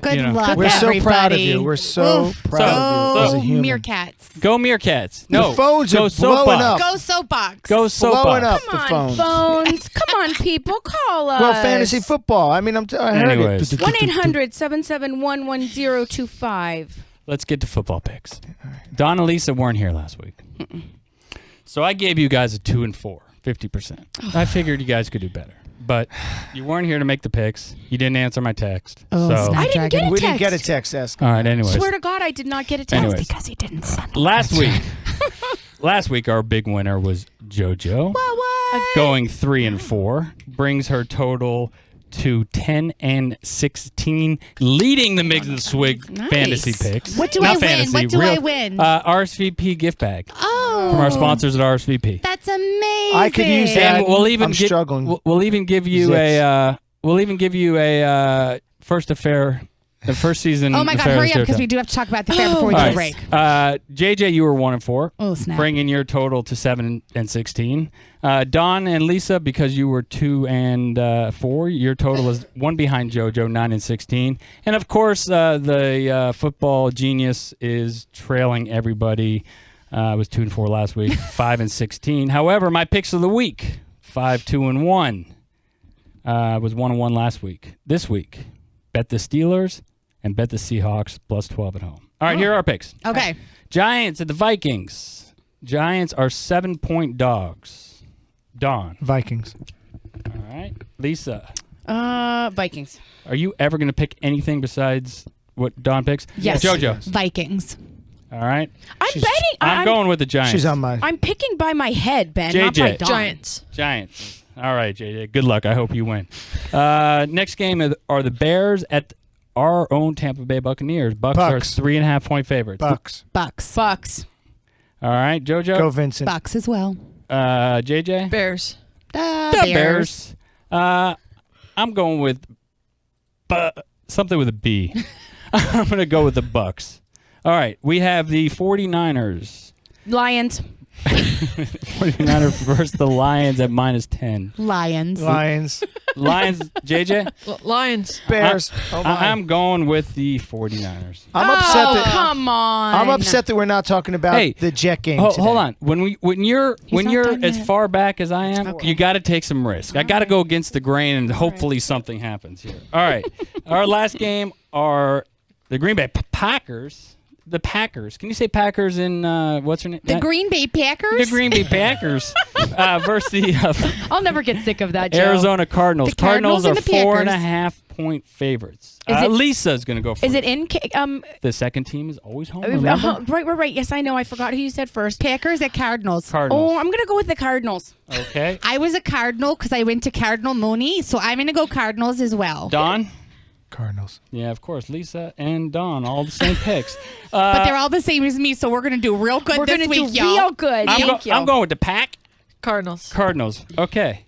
We're everybody. so proud of you. We're so proud of you as a human. Meerkats. Go Meerkats. No, the phones go are blowing up. Go Soapbox. Go Soapbox. Blowing up Come the on, phones. Come on, people. Call us. Well, fantasy football. I mean, I heard Anyways. it. 1-800-771-1025. Let's get to football picks. Don and Lisa weren't here last week. So I gave you guys a 2-4, 50%. I figured you guys could do better. But you weren't here to make the picks. You didn't answer my text. Oh, so I didn't get a text. We didn't get a text, Esk. all right, anyways. Swear to God, I did not get a text. Anyways. Because he didn't send Last week our big winner was JoJo. What? Going 3-4 brings her total to 10-16, leading the Miggs and Swig Nice. fantasy picks. What do Not I win? fantasy, What do real, I win? RSVP gift bag Oh. from our sponsors at RSVP. That's amazing. I could use that. And we'll even I'm struggling. We'll even give you a first affair, the first season. Oh my God, hurry up because we do have to talk about the fair before we go to break. JJ, you were 1-4. Oh, snap. Bringing your total to 7-16. Don and Lisa, because you were 2-4, your total was one behind JoJo, 9-16. And of course, the football genius is trailing everybody. I was 2-4 last week, 5-16. However, my picks of the week: 5-2-1. Was 1-1 last week. This week, bet the Steelers and bet the Seahawks plus 12 at home. All right, here are our picks. Okay. Giants at the Vikings. Giants are 7-point dogs. Dawn. Vikings. All right. Lisa. Vikings. Are you ever going to pick anything besides what Dawn picks? Yes. JoJo. Vikings. All right. I'm betting. I'm going with the Giants. She's on my. I'm picking by my head, Ben, JJ. not by Dawn. Giants. Giants. All right, JJ. Good luck. I hope you win. Next game are the Bears at our own Tampa Bay Buccaneers. Bucks are 3.5-point favorites. Bucks. Bucks. All right, JoJo. Go Vincent. Bucks as well. JJ. Bears. The Bears. I'm going with something with a B. I'm going to go with the Bucks. All right, we have the 49ers. Lions. 49ers versus the Lions at -10. Lions. Lions. Lions, JJ? Lions. Bears. I'm going with the 49ers. I'm upset that. Come on. I'm upset that we're not talking about the Jet game. today. Hold on. When you're done as yet. far back as I am, you got to take some risk. I got to go against the grain, and hopefully something happens here. All right. Our last game are the Green Bay Packers. The Packers. Can you say Packers in what's her name? The Green Bay Packers? The Green Bay Packers versus the I'll never get sick of that, Joe. Arizona Cardinals. The Cardinals are and the Packers. 4.5-point favorites. Is it- Lisa's going to go first. Is it in? The second team is always home, remember? Right. Yes, I know. I forgot who you said first. Packers at Cardinals. Cardinals. Oh, I'm gonna go with the Cardinals. Okay. I was a Cardinal because I went to Cardinal Mooney, so I'm going to go Cardinals as well. Dawn? Cardinals. Yeah, of course. Lisa and Dawn, all the same picks. But they're all the same as me, so we're going to do real good We're this gonna week, do y'all. real good. Thank you. I'm going with the Pack. Cardinals. Cardinals. Okay.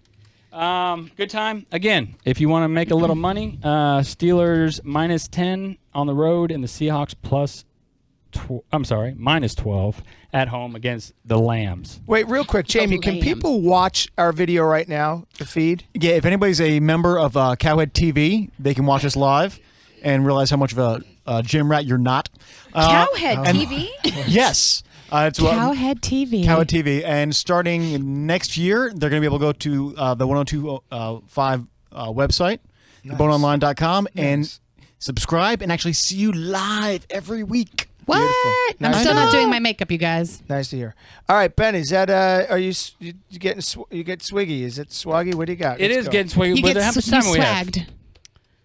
Good time. Again, if you want to make a little money, Steelers -10 on the road and the Seahawks -12 at home against the Lambs. Wait, real quick, Jamie, can people watch our video right now, the feed? Yeah, if anybody's a member of Cowhead TV, they can watch us live and realize how much of a gym rat you're not. Cowhead TV. Yes. It's Cowhead TV. Cowhead TV. And starting next year, they're going to be able to go to the 1025 website, boneonline.com, and subscribe and actually see you live every week. What? Beautiful. I'm Nice. still not doing my makeup, you guys. Nice to hear. All right, Ben, is that are you getting you get swiggy? Is it swaggy? What do you got? It Let's is go. getting swaggy. You But get how much time we have? swagged.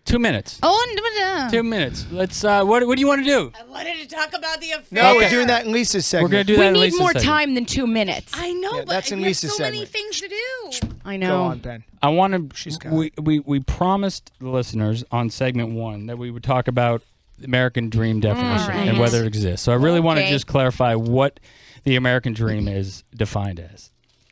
2 minutes. Oh, 2 minutes. Let's. What do you want to do? I wanted to talk about the affair. No, we're doing that in Lisa's segment. We're gonna do We that. in need Lisa's more segment. time than 2 minutes. I know, Yeah, but that's in we have Lisa's so many segment. things to do. I Go know. on, Ben. I want to. She's got We promised the listeners on segment 1 that we would talk about the American Dream definition Right. and whether it exists. So I really want to Okay. just clarify what the American Dream is defined as.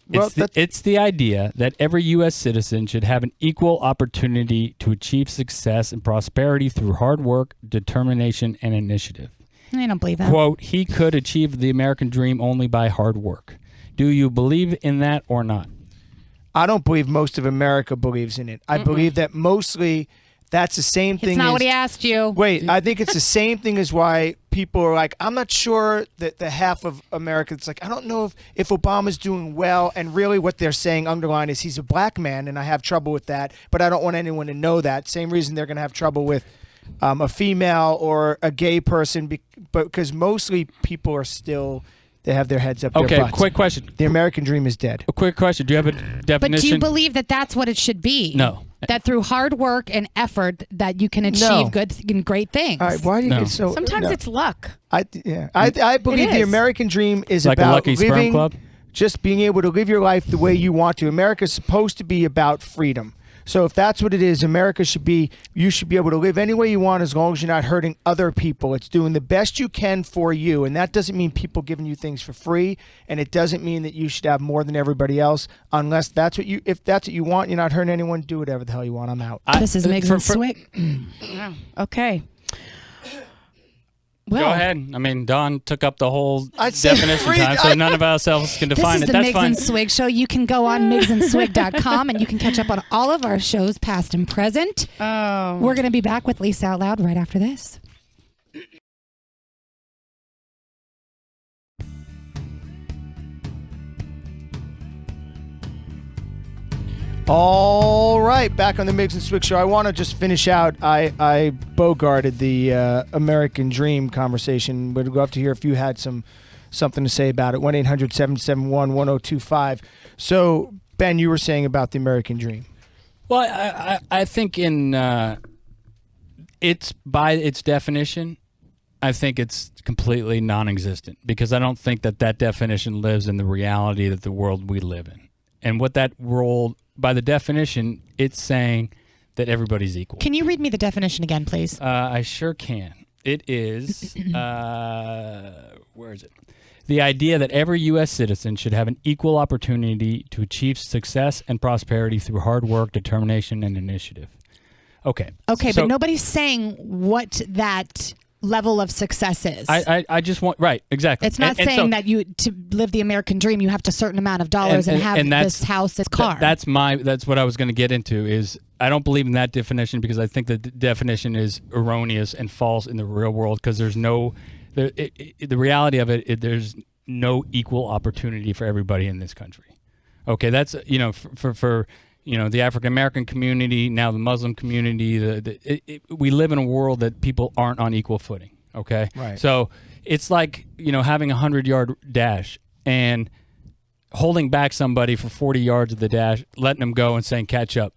Well, It's the idea that every U.S. citizen should have an equal opportunity to achieve success and prosperity through hard work, determination, and initiative. I don't believe that. Quote, he could achieve the American Dream only by hard work. Do you believe in that or not? I don't believe most of America believes in it. I believe that mostly that's the same thing. It's not as, what he asked you. Wait, I think it's the same thing as why people are like, I'm not sure that the half of America, it's like, I don't know if Obama's doing well, and really what they're saying underlined is he's a black man, and I have trouble with that, but I don't want anyone to know that. Same reason they're going to have trouble with a female or a gay person, but because mostly people are still, they have their heads up their Okay, butts. quick question. The American dream is dead. A quick question. Do you have a definition? But do you believe that that's what it should be? No. That through hard work and effort that you can achieve No. good and great things. All right, why do you No. get so? Sometimes no. it's luck. I believe the is. American dream is Like a about Lucky Sperm living, Club? just being able to live your life the way you want to. America's supposed to be about freedom. So if that's what it is, America should be, you should be able to live any way you want as long as you're not hurting other people. It's doing the best you can for you. And that doesn't mean people giving you things for free. And it doesn't mean that you should have more than everybody else unless that's what if that's what you want, you're not hurting anyone, do whatever the hell you want. I'm out. This is Miggs and Swig. Okay. Well, Go ahead. I mean, Don took up the whole I'd say definition free- time, so none of us else can This define is it. the That's Miggs fine. and Swig show. You can go on miggsandswig.com and you can catch up on all of our shows, past and present. Oh. We're going to be back with Lisa Out Loud right after this. All right, back on the Miggs and Swig show. I want to just finish out. I bogarted the American Dream conversation. We'd love to hear if you had something to say about it. 1-800-771-1025. So, Ben, you were saying about the American Dream. Well, I think it's by its definition, I think it's completely non-existent because I don't think that definition lives in the reality of the world we live in. And what that world, by the definition, it's saying that everybody's equal. Can you read me the definition again, please? I sure can. It is, where is it? The idea that every U.S. citizen should have an equal opportunity to achieve success and prosperity through hard work, determination, and initiative. Okay. Okay, but nobody's saying what that level of success is. I just want, right, exactly. It's not saying that to live the American dream, you have to certain amount of dollars and have this house, this car. That's what I was going to get into is I don't believe in that definition because I think the definition is erroneous and false in the real world because there's no, the reality of it, there's no equal opportunity for everybody in this country. Okay, that's, for the African American community, now the Muslim community, we live in a world that people aren't on equal footing. Okay, right. So it's like having a 100-yard dash and holding back somebody for 40 yards of the dash, letting them go and saying catch up,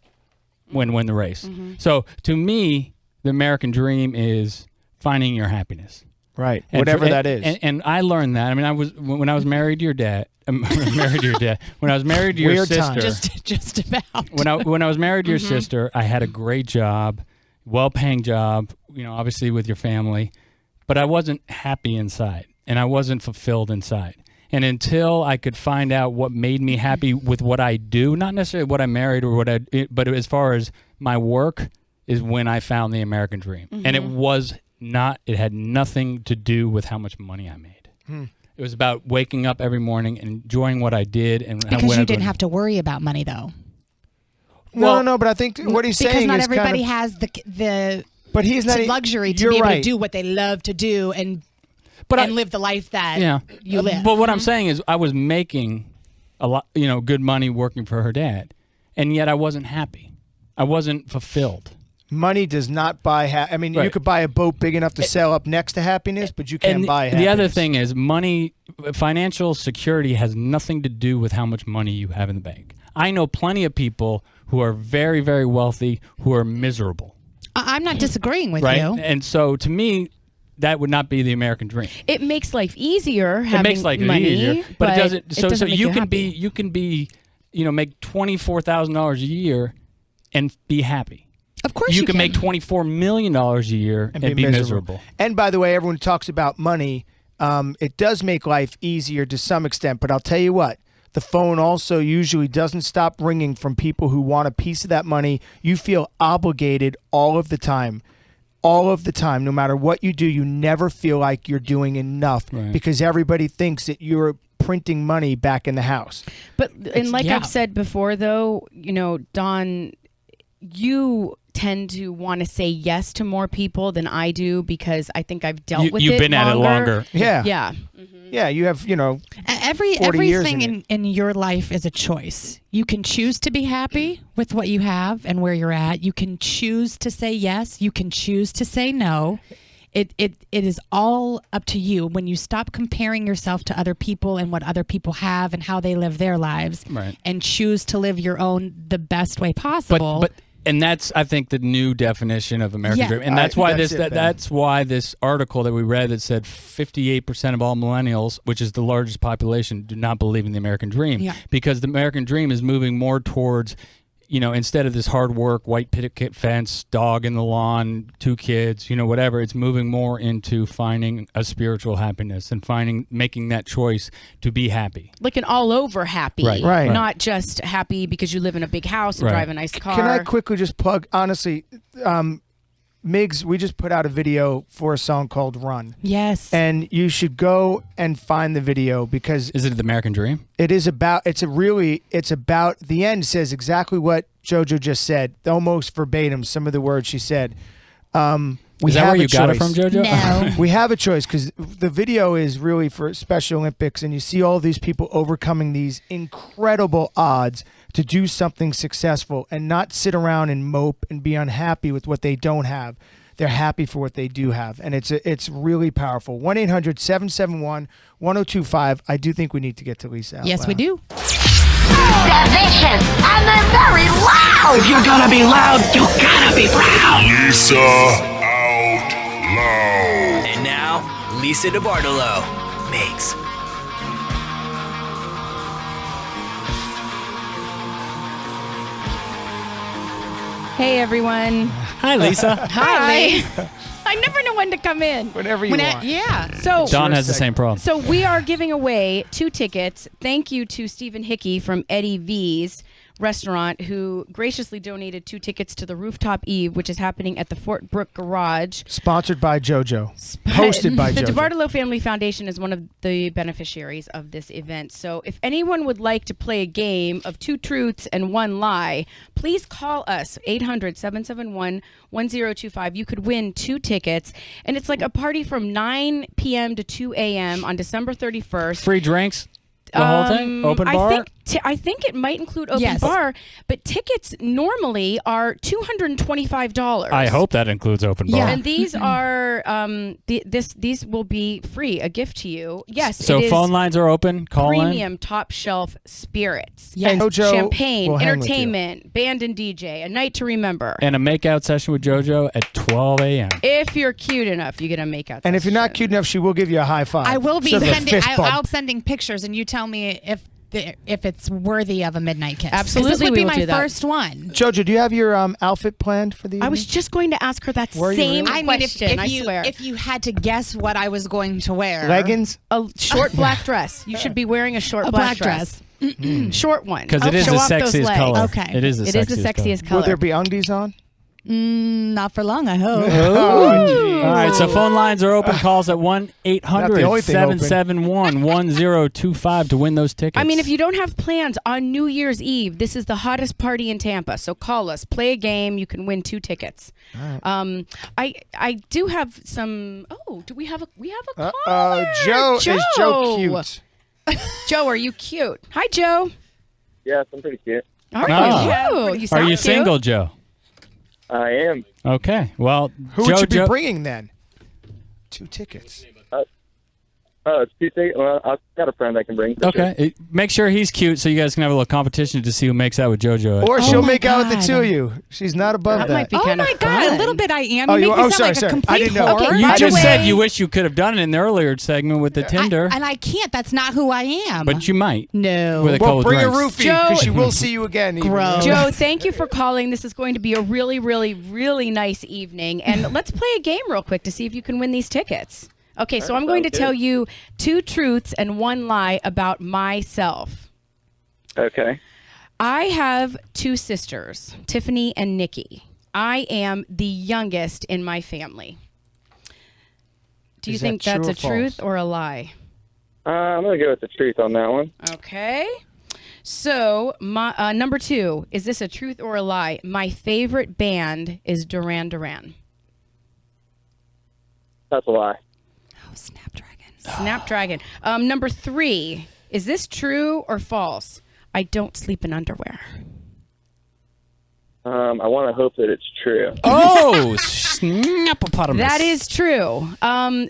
win the race. Mm-hmm. So to me, the American dream is finding your happiness. Right, whatever that is. And I learned that. I mean, when I was married to your dad. When I was married to your Weird sister, just about. When I was married to your sister, I had a great job, well-paying job. Obviously with your family, but I wasn't happy inside, and I wasn't fulfilled inside. And until I could find out what made me happy with what I do, not necessarily what I married or but as far as my work, is when I found the American dream, and it was not. It had nothing to do with how much money I made. It was about waking up every morning and enjoying what I did. Because you didn't have to worry about money, though. No, but I think what he's saying is because not everybody has the luxury to be able to do what they love to do and live the life that you live. But what I'm saying is I was making a lot, good money working for her dad, and yet I wasn't happy. I wasn't fulfilled. Money does not buy you could buy a boat big enough to sail up next to happiness, but you can't buy happiness. The other thing is money, financial security has nothing to do with how much money you have in the bank. I know plenty of people who are very, very wealthy who are miserable. I'm not disagreeing with you. And so to me, that would not be the American dream. It makes life easier having money. It makes life easier, but it doesn't. So you can be, make $24,000 a year and be happy. Of course you can make $24 million a year and be miserable. And by the way, everyone talks about money. It does make life easier to some extent, but I'll tell you what, the phone also usually doesn't stop ringing from people who want a piece of that money. You feel obligated all of the time. All of the time, no matter what you do, you never feel like you're doing enough because everybody thinks that you're printing money back in the house. But I've said before, though, Don, you tend to want to say yes to more people than I do because I think I've dealt with it You've been longer. at it longer. Yeah. Yeah, you have, everything in your life is a choice. You can choose to be happy with what you have and where you're at. You can choose to say yes. You can choose to say no. It is all up to you. When you stop comparing yourself to other people and what other people have and how they live their lives and choose to live your own the best way possible. And that's, I think, the new definition of American dream. And that's why that's why this article that we read that said 58% of all millennials, which is the largest population, do not believe in the American dream. Yeah. Because the American dream is moving more towards, instead of this hard work, white picket fence, dog in the lawn, 2 kids, whatever, it's moving more into finding a spiritual happiness and making that choice to be happy. Like an all over happy. Right. Not just happy because you live in a big house and drive a nice car. Can I quickly just plug, honestly, Miggs, we just put out a video for a song called Run. Yes. And you should go and find the video because... Is it the American dream? It is about, it's about, the end says exactly what JoJo just said, almost verbatim, some of the words she said. Is that where you got it from, JoJo? No. We have a choice because the video is really for Special Olympics and you see all these people overcoming these incredible odds to do something successful and not sit around and mope and be unhappy with what they don't have. They're happy for what they do have, and it's really powerful. 1-800-771-1025. I do think we need to get to Lisa out Yes, loud. we do. They're vicious and they're very loud. If you're gonna be loud, you gotta be proud. Lisa out loud. And now, Lisa DeBartolo. Miggs. Hey, everyone. Hi, Lisa. Hi. I never know when to come in. Whenever you want. Yeah. So Don has the same problem. So we are giving away 2 tickets. Thank you to Stephen Hickey from Eddie V's restaurant, who graciously donated 2 tickets to the Rooftop Eve, which is happening at the Fort Brooke Garage. Sponsored by JoJo. Hosted by The JoJo. DeBartolo Family Foundation is one of the beneficiaries of this event. So if anyone would like to play a game of 2 truths and 1 lie, please call us, 800-771-1025. You could win 2 tickets. And it's like a party from 9 p.m. to 2 a.m. on December 31st. Free drinks? The whole thing? Open bar? I think it might include open Yes. bar, but tickets normally are $225. I hope that includes open bar. Yeah. And these are these will be free, a gift to you. Yes, So it is phone lines are open. Call premium top shelf spirits. Yes. And JoJo Champagne, will hang with you. entertainment, band and DJ, a night to remember. and a makeout session with JoJo at 12 a.m. If you're cute enough, you get a makeout. And if you're not session. cute enough, she will give you a high five. I will be Sort of a sending. fist bump. I'll sending pictures, and you tell me if it's worthy of a midnight kiss. 'Cause Absolutely, this would we be will my do that. first one. JoJo, do you have your outfit planned for the evening? I was just going to ask her that Were you same really? I mean, question. I you swear. if you had to guess what I was going to wear, leggings. A short black dress. You should be wearing a short a black black dress. dress. Short one. Because it is Show the off those sexiest legs. color. Okay. It is the It is the sexiest sexiest Will color. there be undies on? Not for long, I hope. All right, so phone lines are open. Calls at Not the only thing open. 1-800-771-1025 to win those tickets. I mean, if you don't have plans on New Year's Eve, this is the hottest party in Tampa. So call us, play a game. You can win 2 tickets. I do have some. Oh, do we have a caller? Joe. Is Joe cute? Joe, are you cute? Hi, Joe. Yes, I'm pretty cute. Are Oh. you? You sound Are you cute. single, Joe? I am. Okay. Well, Who would you be JoJo. bringing then? 2 tickets. Oh, it's cute. Well, I've got a friend I can bring. For Okay. Sure. Make sure he's cute so you guys can have a little competition to see who makes out with JoJo. Or Oh she'll my make out with the God. 2 of you. She's not above That that. might be Oh kind my of God, fun. a little bit I am. Oh, You you- make me oh, sound sorry, like sorry. a complete I didn't know. whore. Okay, You by just the said way- you wish you could have done it in the earlier segment with the Tinder, and I can't. That's not who I am. but you might. no. With a Well, couple bring a drinks. roofie Joe- because she will see you again. even. Gross. Joe, thank you for calling. This is going to be a really, really, really nice evening. And let's play a game real quick to see if you can win these tickets. Okay, so I'm going to tell you 2 truths and 1 lie about myself. Okay. I have 2 sisters, Tiffany and Nikki. I am the youngest in my family. Do you Is that think true that's or a truth or a lie? I'm going to go with the truth on that one. Okay. So, my number 2, is this a truth or a lie? My favorite band is Duran Duran. That's a lie. Oh, Snapdragon. Snapdragon. Number 3, is this true or false? I don't sleep in underwear. I want to hope that it's true. Oh, snapopotamus. That is true.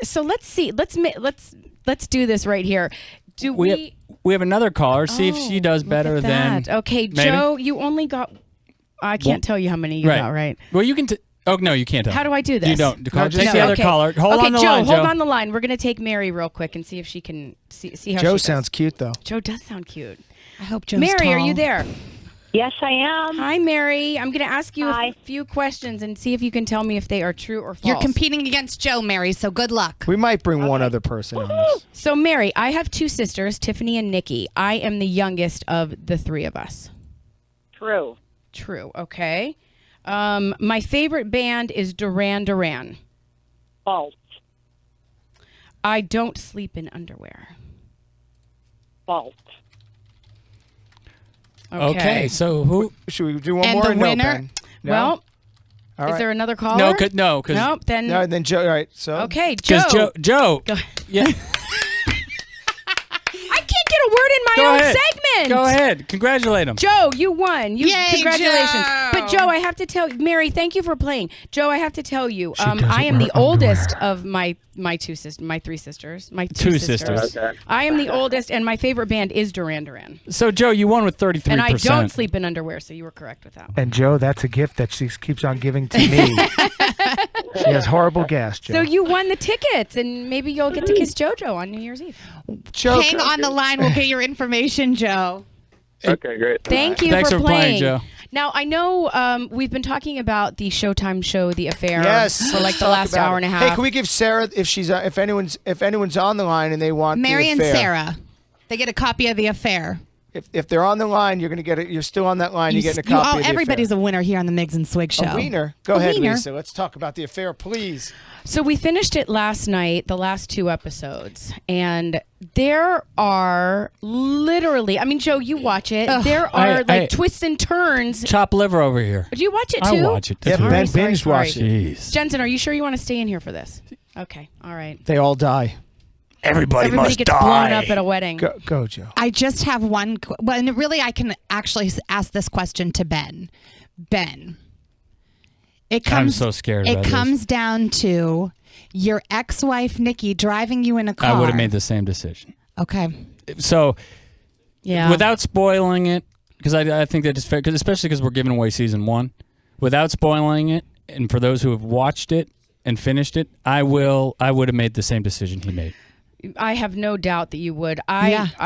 So let's see. Let's do this right here. Do We have another caller. See if she does better look than. at that. Okay, maybe? Joe, you only got. I can't tell you how many you got. Right. Well, you can. Oh no, you can't. Tell. How do I do this? You don't. No, Take just the other okay. caller. Hold okay, on the Joe, line, Joe. hold on the line. We're gonna take Mary real quick and see if she can see how Joe she sounds cute though. Joe does sound cute. I hope Joe's Mary, are tall. you there? Yes, I am. Hi, Mary. I'm gonna ask you Hi. a few questions and see if you can tell me if they are true or false. You're competing against Joe, Mary, so good luck. We might bring one other person on this. So, Mary, I have 2 sisters, Tiffany and Nikki. I am the youngest of the 3 of us. True. True. Okay. My favorite band is Duran Duran. False. I don't sleep in underwear. False. Okay, so who? Should we do one And more? the or no, winner- Ben? No? Well, All is right. there another caller? No, because Nope. Then. No, then Joe. All right. So Okay, Joe. Joe. Go- Yeah. I can't get a word in my Go own ahead. segment. went. Go ahead. Congratulate him. Joe, you won. Yay, Congratulations. Joe. But Joe, I have to tell Mary, thank you for playing. Joe, I have to tell you, I am the oldest of my three sisters. My two sisters. Okay. I am the oldest, and my favorite band is Duran Duran. So, Joe, you won with 33%. And I don't sleep in underwear, so you were correct with that. And Joe, that's a gift that she keeps on giving to me. She has horrible gas, Joe. So you won the tickets, and maybe you'll get to kiss JoJo on New Year's Eve. Joe, Hang on the line. We'll get your information, Joe. Okay, great. Thank you Thanks for for playing, Joe. Now, I know we've been talking about the Showtime show, The Affair, Yes, for like let's the talk last about hour it. and a half. Hey, can we give Sarah, if anyone's on the line and they want Mary The and Affair, Sarah. They get a copy of The Affair. If they're on the line, you're gonna get it. You're still on that line. You're getting a copy. Of everybody's The a winner here on the Miggs and Swig show. Affair. A wiener. Go A ahead, wiener. Lisa. Let's talk about The Affair, please. So we finished it last night, the last 2 episodes, and there are literally, I mean, Joe, you watch it. There are twists and turns. Chop liver over here. Do you watch it too? I watch it too. Yeah, Ben Sorry, binge sorry. watched it. Jeez. Jensen, are you sure you want to stay in here for this? Okay, all right. They all die. Everybody must gets die. blown up at a wedding. Go, Joe. I just have one. Well, and really, I can actually ask this question to Ben. Ben, it comes. I'm so scared. It about comes down to your ex-wife Nikki driving you in a this. car. I would have made the same decision. Okay. So, Yeah. without spoiling it, because I think that is fair, especially because we're giving away season 1, without spoiling it, and for those who have watched it and finished it, I would have made the same decision he made. I have no doubt that you would.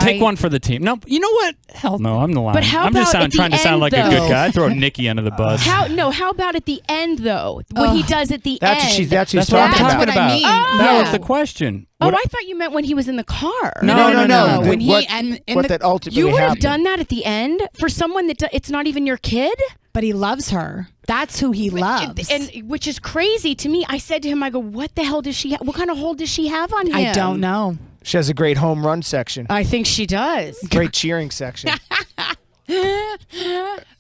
Take one for the team. No, you know what? Hell no, I'm the line. But how I'm just about at the trying to sound end, like a though? good guy. I'd throw Nikki under the bus. How about at the end though? What he does at the That's end. what she's talking what I'm about. talking what I about. mean. That was Yeah. the question. Oh, What- I thought you meant when he was in the car. No. When he What and that ultimately You would have happened. done that at the end for someone that it's not even your kid, but he loves her. That's who he loves. and which is crazy to me. I said to him, I go, "What the hell does she? What kind of hold does she have on him?" I don't know. She has a great home run section. I think she does. Great cheering section.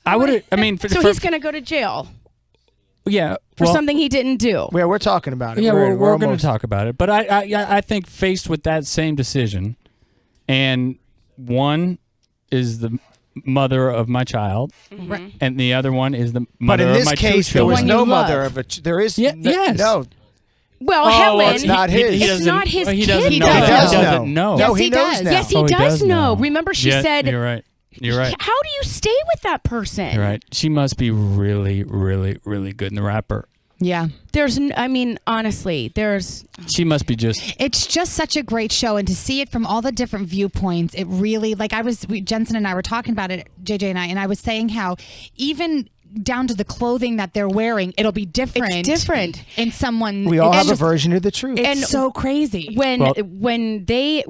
I would have. I mean, So he's going to go to jail yeah for well, something he didn't do. Yeah, we're talking about it. Yeah, we're going to almost- talk about it. But I think faced with that same decision, and one is the mother of my child, and the other one is the But mother in of this my case, two there was children. no one you mother love. of a. There is. Yes. No. Well, Oh, Helen, it's not his. He it's doesn't- not his he kid. doesn't know though. that. He does doesn't know. No, Yes, he he knows does. now. Yes, he Oh, does know. know. Remember, she Yeah, said, You're right. You're right. "How do you stay with that person?" You're right. She must be really, really, really good in the rapper. Yeah. I mean, honestly, She must be just. It's just such a great show, and to see it from all the different viewpoints, it really, like Jensen and I were talking about it, JJ and I was saying how even down to the clothing that they're wearing, it'll be different. It's different in someone. We all it's have a just- version of the truth. It's And so crazy. when they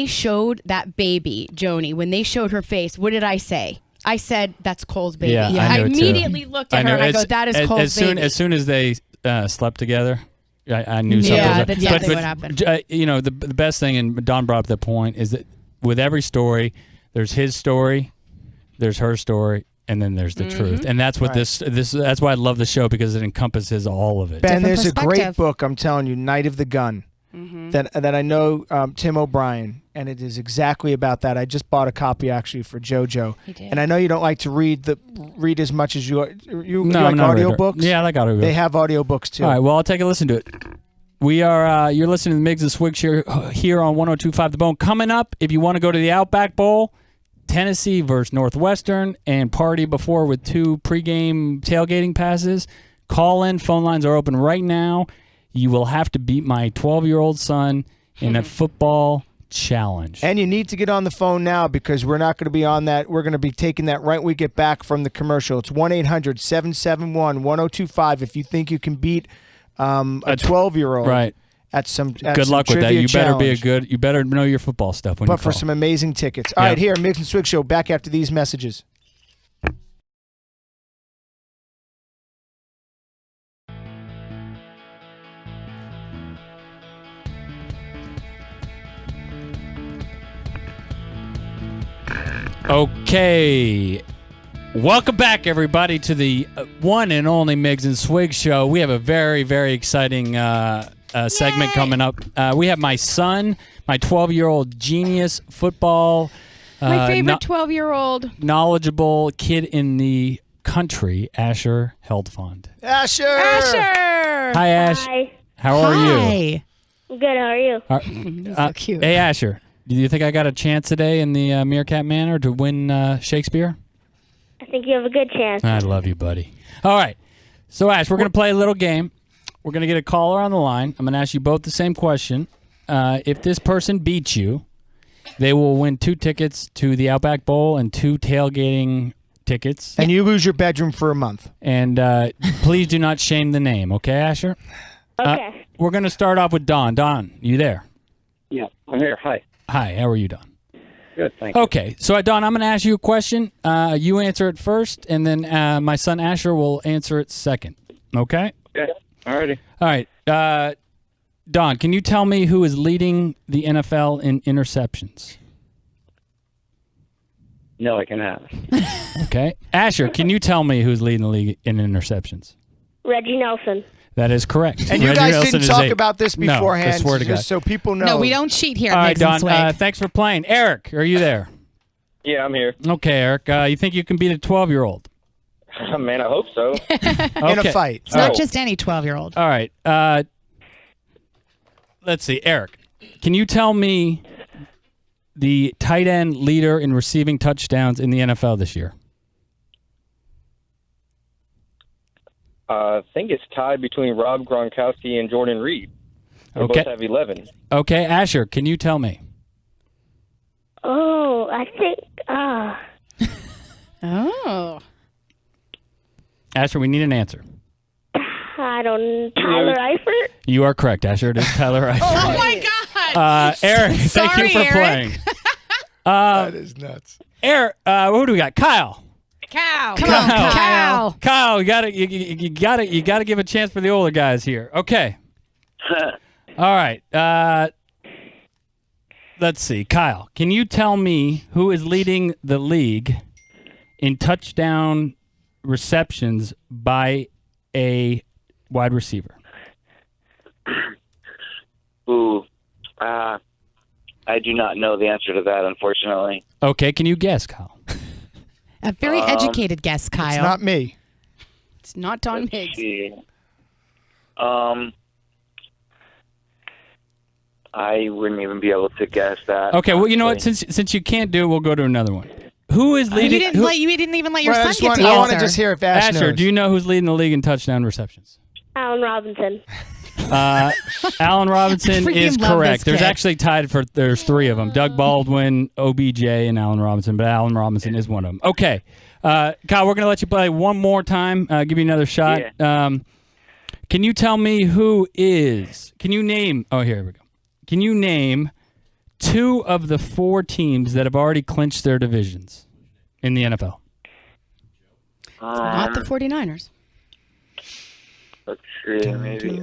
showed that baby Joni, when they showed her face, what did I say? I said, "That's Cole's baby." Yeah, I knew it too. immediately looked at her and I go, "That is Cole's baby." As soon as they slept together, I knew something. Yeah, was that's up. exactly what happened. The best thing, and Don brought up the point, is that with every story, there's his story, there's her story, and then there's the truth. And that's what this that's why I love the show, because it encompasses all of it. Ben, Different there's a great perspective. book, I'm telling you, Night of the Gun, that I know Tim O'Brien, and it is exactly about that. I just bought a copy actually for JoJo, and I know you don't like to read as much as you like I'm not a reader. audiobooks. Yeah, I like audiobooks. They have audiobooks too. All right, well, I'll take a listen to it. We are, you're listening to the Miggs and Swig here on 102.5 The Bone. Coming up, if you want to go to the Outback Bowl, Tennessee versus Northwestern, and party before with 2 pregame tailgating passes, call in. Phone lines are open right now. You will have to beat my 12-year-old son in a football challenge. And you need to get on the phone now, because we're not going to be on that. We're going to be taking that right when we get back from the commercial. It's 1-800-771-1025 if you think you can beat a 12-year-old. Right. At some Good luck with that. trivia You better be challenge. you better know your football stuff when you But for call. some amazing tickets. All right, here, Miggs and Swig Show, back after these messages. Okay. Welcome back, everybody, to the one and only Miggs and Swig Show. We have a very, very exciting segment coming up. We have my son, my 12-year-old genius football My favorite 12-year-old. Knowledgeable kid in the country, Asher Heldfond. Asher! Hi, Ash. Hi. How are you? Hi. I'm good. How are you? So cute. Hey, Asher. Do you think I got a chance today in the Meerkat Manor to win Shakespeare? I think you have a good chance. I love you, buddy. All right. So, Ash, we're going to play a little game. We're going to get a caller on the line. I'm going to ask you both the same question. If this person beats you, they will win 2 tickets to the Outback Bowl and 2 tailgating tickets. And you lose your bedroom for a month. And please do not shame the name, okay, Asher? Okay. We're going to start off with Don. Don, you there? Yeah, I'm here. Hi. Hi, how are you, Don? Good, thank you. Okay, so Don, I'm going to ask you a question. You answer it first, and then my son Asher will answer it second. Okay? Yeah, alrighty. All right. Don, can you tell me who is leading the NFL in interceptions? No, I cannot. Okay. Asher, can you tell me who's leading the league in interceptions? Reggie Nelson. That is correct. And you Reggie guys Nelson didn't is talk 8. about this No, beforehand, I swear to God. just so people know. No, we don't cheat here All at right, Miggs and Don, Swig. thanks for playing. Eric, are you there? Yeah, I'm here. Okay, Eric. You think you can beat a 12-year-old? Man, I hope so. In a fight. It's not just any 12-year-old. All right. Let's see. Eric, can you tell me the tight end leader in receiving touchdowns in the NFL this year? I think it's tied between Rob Gronkowski and Jordan Reed. They Okay. both have 11. Okay, Asher, can you tell me? Oh, I think. Oh. Asher, we need an answer. I don't. Tyler Eifert. You are correct, Asher. It is Tyler Eifert. Oh, my God. Eric, thank you Sorry, for Eric. playing. That is nuts. Eric, who do we got? Kyle. Cow. Come on, Kyle. Kyle, you gotta give a chance for the older guys here. Okay. All right. Let's see. Kyle, can you tell me who is leading the league in touchdown receptions by a wide receiver? Ooh. I do not know the answer to that, unfortunately. Okay, can you guess, Kyle? A very educated guess, Kyle. It's not me. It's not Don Let's Miggs. see. I wouldn't even be able to guess that. Okay, well, you know what? honestly. Since you can't do it, we'll go to another one. Who is leading? You didn't even let your Well, son get the I want answer. to just hear if Ash Asher, knows. do you know who's leading the league in touchdown receptions? Allen Robinson. Allen Robinson Freaking is love correct. this There's kid. actually there's 3 of them. Doug Baldwin, OBJ, and Allen Robinson, but Allen Robinson is one of them. Okay. Kyle, we're going to let you play one more time, give you another shot. Can you tell me can you name, here we go. Can you name 2 of the 4 teams that have already clinched their divisions in the NFL? Not the 49ers. Let's see, maybe.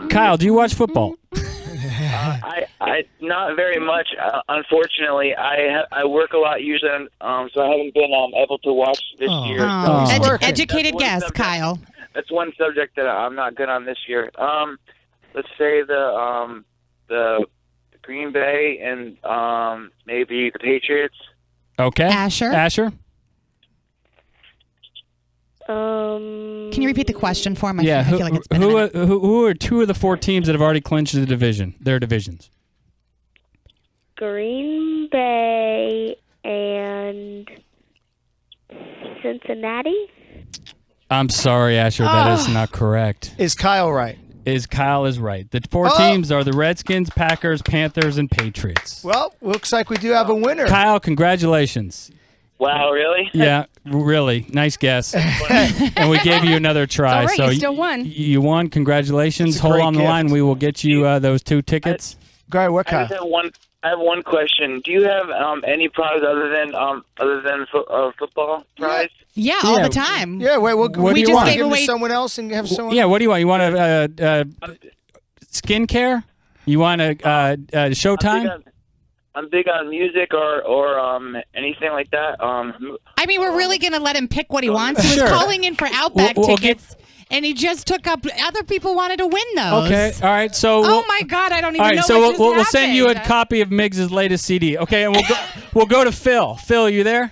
Kyle, do you watch football? I not very much. Unfortunately, I work a lot usually, so I haven't been able to watch this year. Educated guess, Kyle. That's one subject that I'm not good on this year. Let's say the Green Bay and maybe the Patriots. Okay. Asher? Can you repeat the question for me? Yeah. I feel like it's been a minute. Who are 2 of the 4 teams that have already clinched their divisions? Green Bay and Cincinnati. I'm sorry, Asher. That is not correct. Is Kyle right? Kyle is right. The 4 teams are the Redskins, Packers, Panthers, and Patriots. Well, looks like we do have a winner. Kyle, congratulations. Wow, really? Yeah, really. Nice guess. And we gave you another try. It's all right, So you still won. You won. Congratulations. It's a Hold great on the gift. line. We will get you those 2 tickets. Go ahead, what I Kyle? just have one question. Do you have any prize other than football prize? Yeah, all the time. Yeah, wait, What do we you just want? gave Give them away. to someone else and have someone. Yeah, what do you want? You want a skincare? You want a Showtime? I'm big on music or anything like that. I mean, we're really going to let him pick what he wants. He Sure. was calling in for Outback We'll tickets, and he just took up. Other people wanted to win those. Okay, all right. So oh my God, I don't even all right, know. so what just we'll send you a happened. copy of Miggs' latest CD. Okay, and we'll go to Phil. Phil, you there?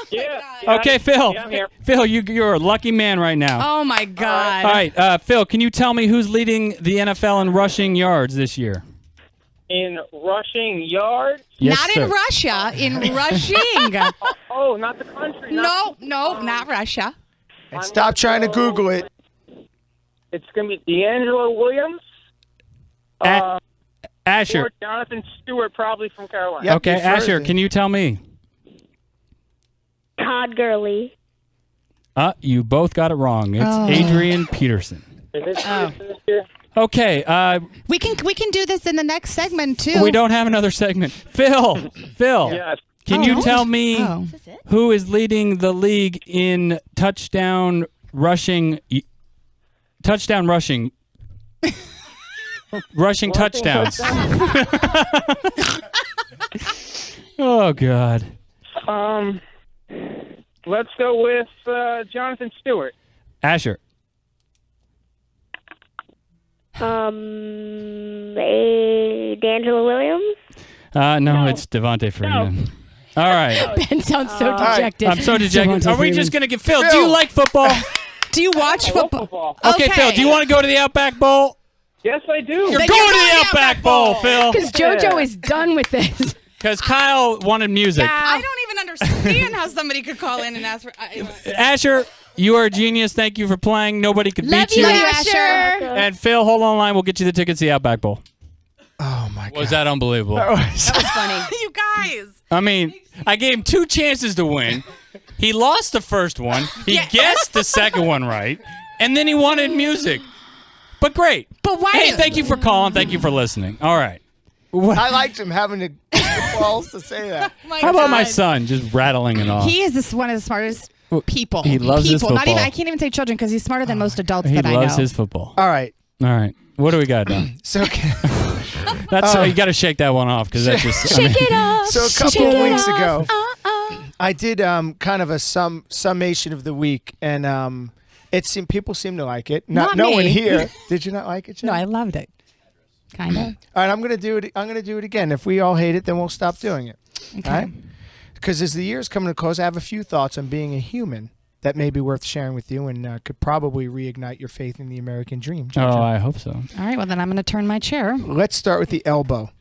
Yeah. Okay, Phil. Yeah, I'm here. Phil, you're a lucky man right now. Oh my God. All right, Phil, can you tell me who's leading the NFL in rushing yards this year? In rushing yards? Yes, not sir. in Russia, in rushing. Oh, not the country. No, not Russia. And stop trying to Google it. It's going to be D'Angelo Williams. Asher. Or Jonathan Stewart, probably from Carolina. Yep, Okay, you're Asher, frozen. can you tell me? Todd Gurley. You both got it wrong. It's Adrian Peterson. Is this year? Okay, We can do this in the next segment too. we don't have another segment. Phil, Yes. can you tell me Oh. who is leading the league in touchdown rushing, rushing touchdowns? Oh God. Let's go with Jonathan Stewart. Asher. D'Angelo Williams. No, it's Devontae Freeman. All right. Ben sounds so dejected. I'm so dejected. Are we just going to get Phil? Do Phil. you like football? Do you watch football? Okay, Phil, do you want to go to the Outback Bowl? Yes, I do. You're going to the Outback Bowl, Phil. Because JoJo is done with this. Because Kyle wanted music. I don't even understand how somebody could call in and ask for. Asher, you are a genius. Thank you for playing. Nobody could Love beat you, you. Asher. And Phil, hold on line. We'll get you the tickets to the Outback Bowl. Oh my God. Was that unbelievable? That was funny. You guys. I mean, I gave him 2 chances to win. He lost the first one. He guessed the second one right. And then he wanted music. But great. But why? Hey, thank you for calling. Thank you for listening. All right. I liked him having the balls to say that. How about my son just rattling it off? He is one of the smartest people. He loves his Not even. football. I can't even say children because he's smarter than most adults He that I know. loves his football. All right. All right. What do we got, Don? So That's you got to shake that one off because that's just Shake it off. So a couple Shake of it weeks off. ago, I did kind of a summation of the week, and it seemed people seem to like it. Not no one me. here. Did you not like it, Jen? No, I loved it. Kind of. All right, I'm gonna do it. I'm gonna do it again. If we all hate it, then we'll stop doing it. Okay. All right? Because as the year's coming to close, I have a few thoughts on being a human that may be worth sharing with you, and could probably reignite your faith in the American dream. Oh, JoJo. I hope so. All right. Well, then I'm going to turn my chair. Let's start with the elbow.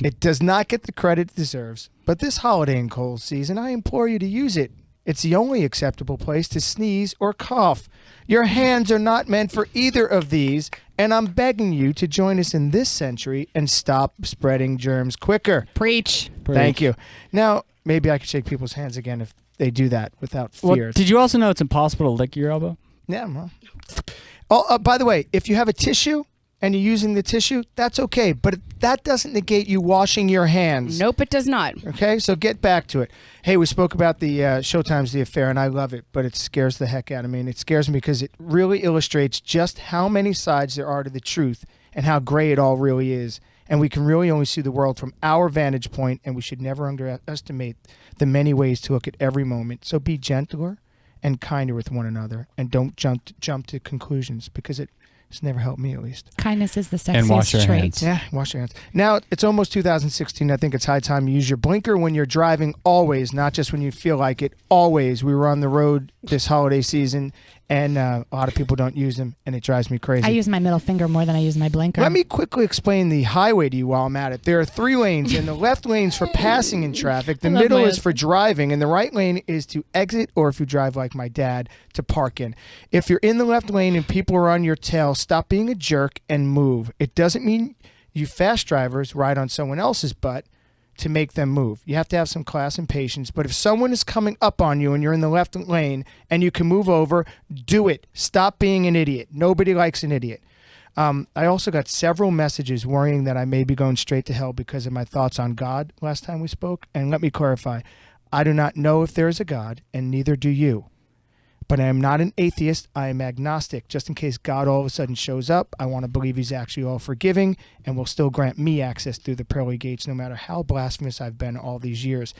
It does not get the credit it deserves, but this holiday and cold season, I implore you to use it. It's the only acceptable place to sneeze or cough. Your hands are not meant for either of these, and I'm begging you to join us in this century and stop spreading germs quicker. Preach. Thank you. Now, maybe I could shake people's hands again if they do that without fear. Well, did you also know it's impossible to lick your elbow? Yeah, well. Oh, by the way, if you have a tissue and you're using the tissue, that's okay. But that doesn't negate you washing your hands. Nope, it does not. Okay, so get back to it. Hey, we spoke about the Showtime's The Affair, and I love it, but it scares the heck out of me. And it scares me because it really illustrates just how many sides there are to the truth and how gray it all really is. And we can really only see the world from our vantage point, and we should never underestimate the many ways to look at every moment. So be gentler and kinder with one another, and don't jump to conclusions, because it's never helped me, at least. Kindness is the sexiest And wash your trait. hands. Yeah, wash your hands. Now, it's almost 2016. I think it's high time you use your blinker when you're driving, always, not just when you feel like it, always. We were on the road this holiday season, and a lot of people don't use them, and it drives me crazy. I use my middle finger more than I use my blinker. Let me quickly explain the highway to you while I'm at it. There are 3 lanes, and the left lane's for passing in traffic, the middle is for driving, and the right lane is to exit, or if you drive like my dad, to park in. If you're in the left lane and people are on your tail, stop being a jerk and move. It doesn't mean you fast drivers ride on someone else's butt to make them move. You have to have some class and patience, but if someone is coming up on you and you're in the left lane and you can move over, do it. Stop being an idiot. Nobody likes an idiot. I also got several messages worrying that I may be going straight to hell because of my thoughts on God last time we spoke. And let me clarify, I do not know if there is a God, and neither do you. But I am not an atheist. I am agnostic. Just in case God all of a sudden shows up, I want to believe he's actually all forgiving and will still grant me access through the pearly gates, no matter how blasphemous I've been all these years.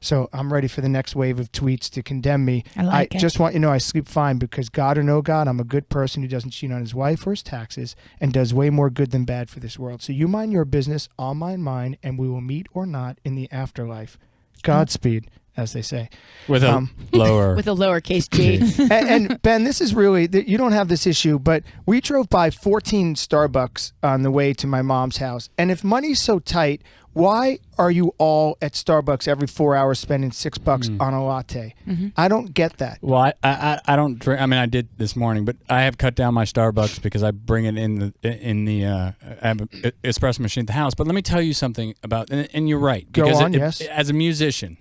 So I'm ready for the next wave of tweets to condemn me. I like it. Just want you to know I sleep fine because God or no God, I'm a good person who doesn't cheat on his wife or his taxes and does way more good than bad for this world. So you mind your business, I'll mind mine, and we will meet or not in the afterlife. Godspeed, as they say. With a lower. With a lowercase g. and Ben, this is really, you don't have this issue, but we drove by 14 Starbucks on the way to my mom's house. And if money's so tight, why are you all at Starbucks every 4 hours spending $6 on a latte? I don't get that. Well, I don't drink. I mean, I did this morning, but I have cut down my Starbucks because I bring it in the I have an espresso machine at the house. But let me tell you something about, and you're right. Because Go on, yes. As a musician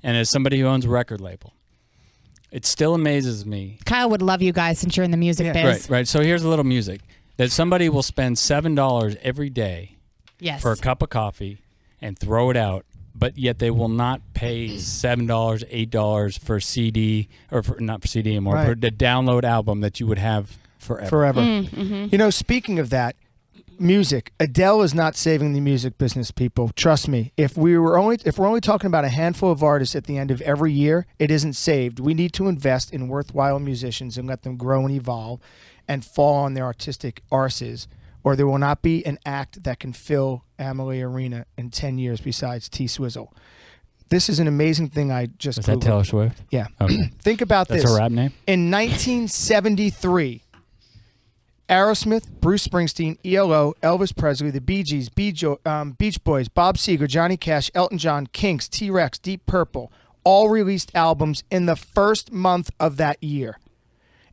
and as somebody who owns a record label, it still amazes me. Kyle would love you guys since you're in the music biz. Right. So here's a little music that somebody will spend $7 every day. Yes. For a cup of coffee and throw it out, but yet they will not pay $7, $8 for a CD, or not for CD anymore, Right. for the download album that you would have forever. You know, speaking of that, music, Adele is not saving the music business, people. Trust me. If we're only talking about a handful of artists at the end of every year, it isn't saved. We need to invest in worthwhile musicians and let them grow and evolve and fall on their artistic arses, or there will not be an act that can fill Amalie Arena in 10 years besides T-Swizzle. This is an amazing thing I just Is that Googled. Taylor Swift? Yeah. Okay. Think about That's this. her rap name? In 1973, Aerosmith, Bruce Springsteen, ELO, Elvis Presley, the Bee Gees, Beach Boys, Bob Seger, Johnny Cash, Elton John, Kinks, T-Rex, Deep Purple, all released albums in the first month of that year.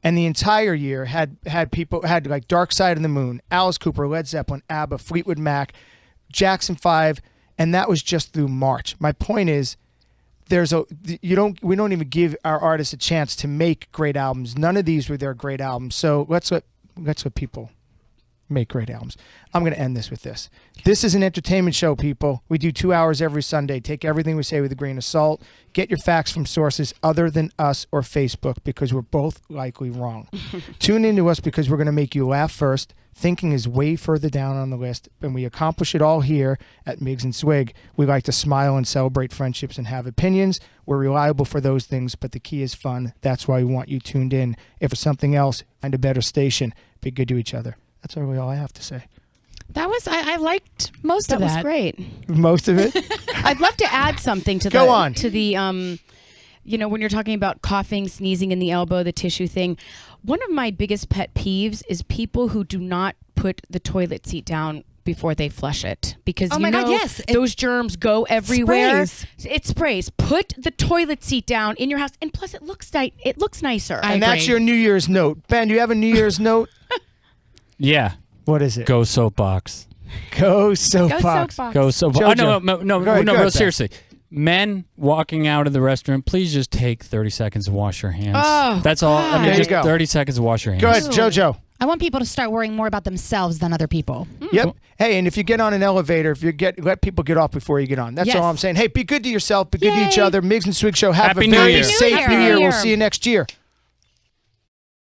And the entire year had like Dark Side of the Moon, Alice Cooper, Led Zeppelin, ABBA, Fleetwood Mac, Jackson 5, and that was just through March. My point is, we don't even give our artists a chance to make great albums. None of these were their great albums. So let's let people make great albums. I'm going to end this with this. This is an entertainment show, people. We do 2 hours every Sunday. Take everything we say with a grain of salt. Get your facts from sources other than us or Facebook because we're both likely wrong. Tune into us because we're going to make you laugh first. Thinking is way further down on the list, and we accomplish it all here at Miggs and Swig. We like to smile and celebrate friendships and have opinions. We're reliable for those things, but the key is fun. That's why we want you tuned in. If for something else, find a better station. Be good to each other. That's really all I have to say. That was I liked most of that. That was great. Most of it? I'd love to add something to Go on. To the when you're talking about coughing, sneezing in the elbow, the tissue thing. One of my biggest pet peeves is people who do not put the toilet seat down before they flush it, because Oh my God, yes. those germs go everywhere. Sprays. It sprays. Put the toilet seat down in your house, and plus it looks nicer. And that's your New Year's note. Ben, do you have a New Year's note? Yeah. What is it? Go soapbox. Go soapbox. Go soapbox. Oh, no, Go ahead, real seriously. Men walking out of the restaurant, please just take 30 seconds to wash your hands. Oh, that's all. I mean, There you just go. 30 seconds to wash your hands. Go ahead, JoJo. I want people to start worrying more about themselves than other people. Yep. Hey, and if you get on an elevator, let people get off before you get on. That's Yes. all I'm saying. Hey, be good to yourself. Be good to each other. Miggs and Swig Show. Have Happy a New very Year. safe Happy New New Year. We'll Year. see you next year.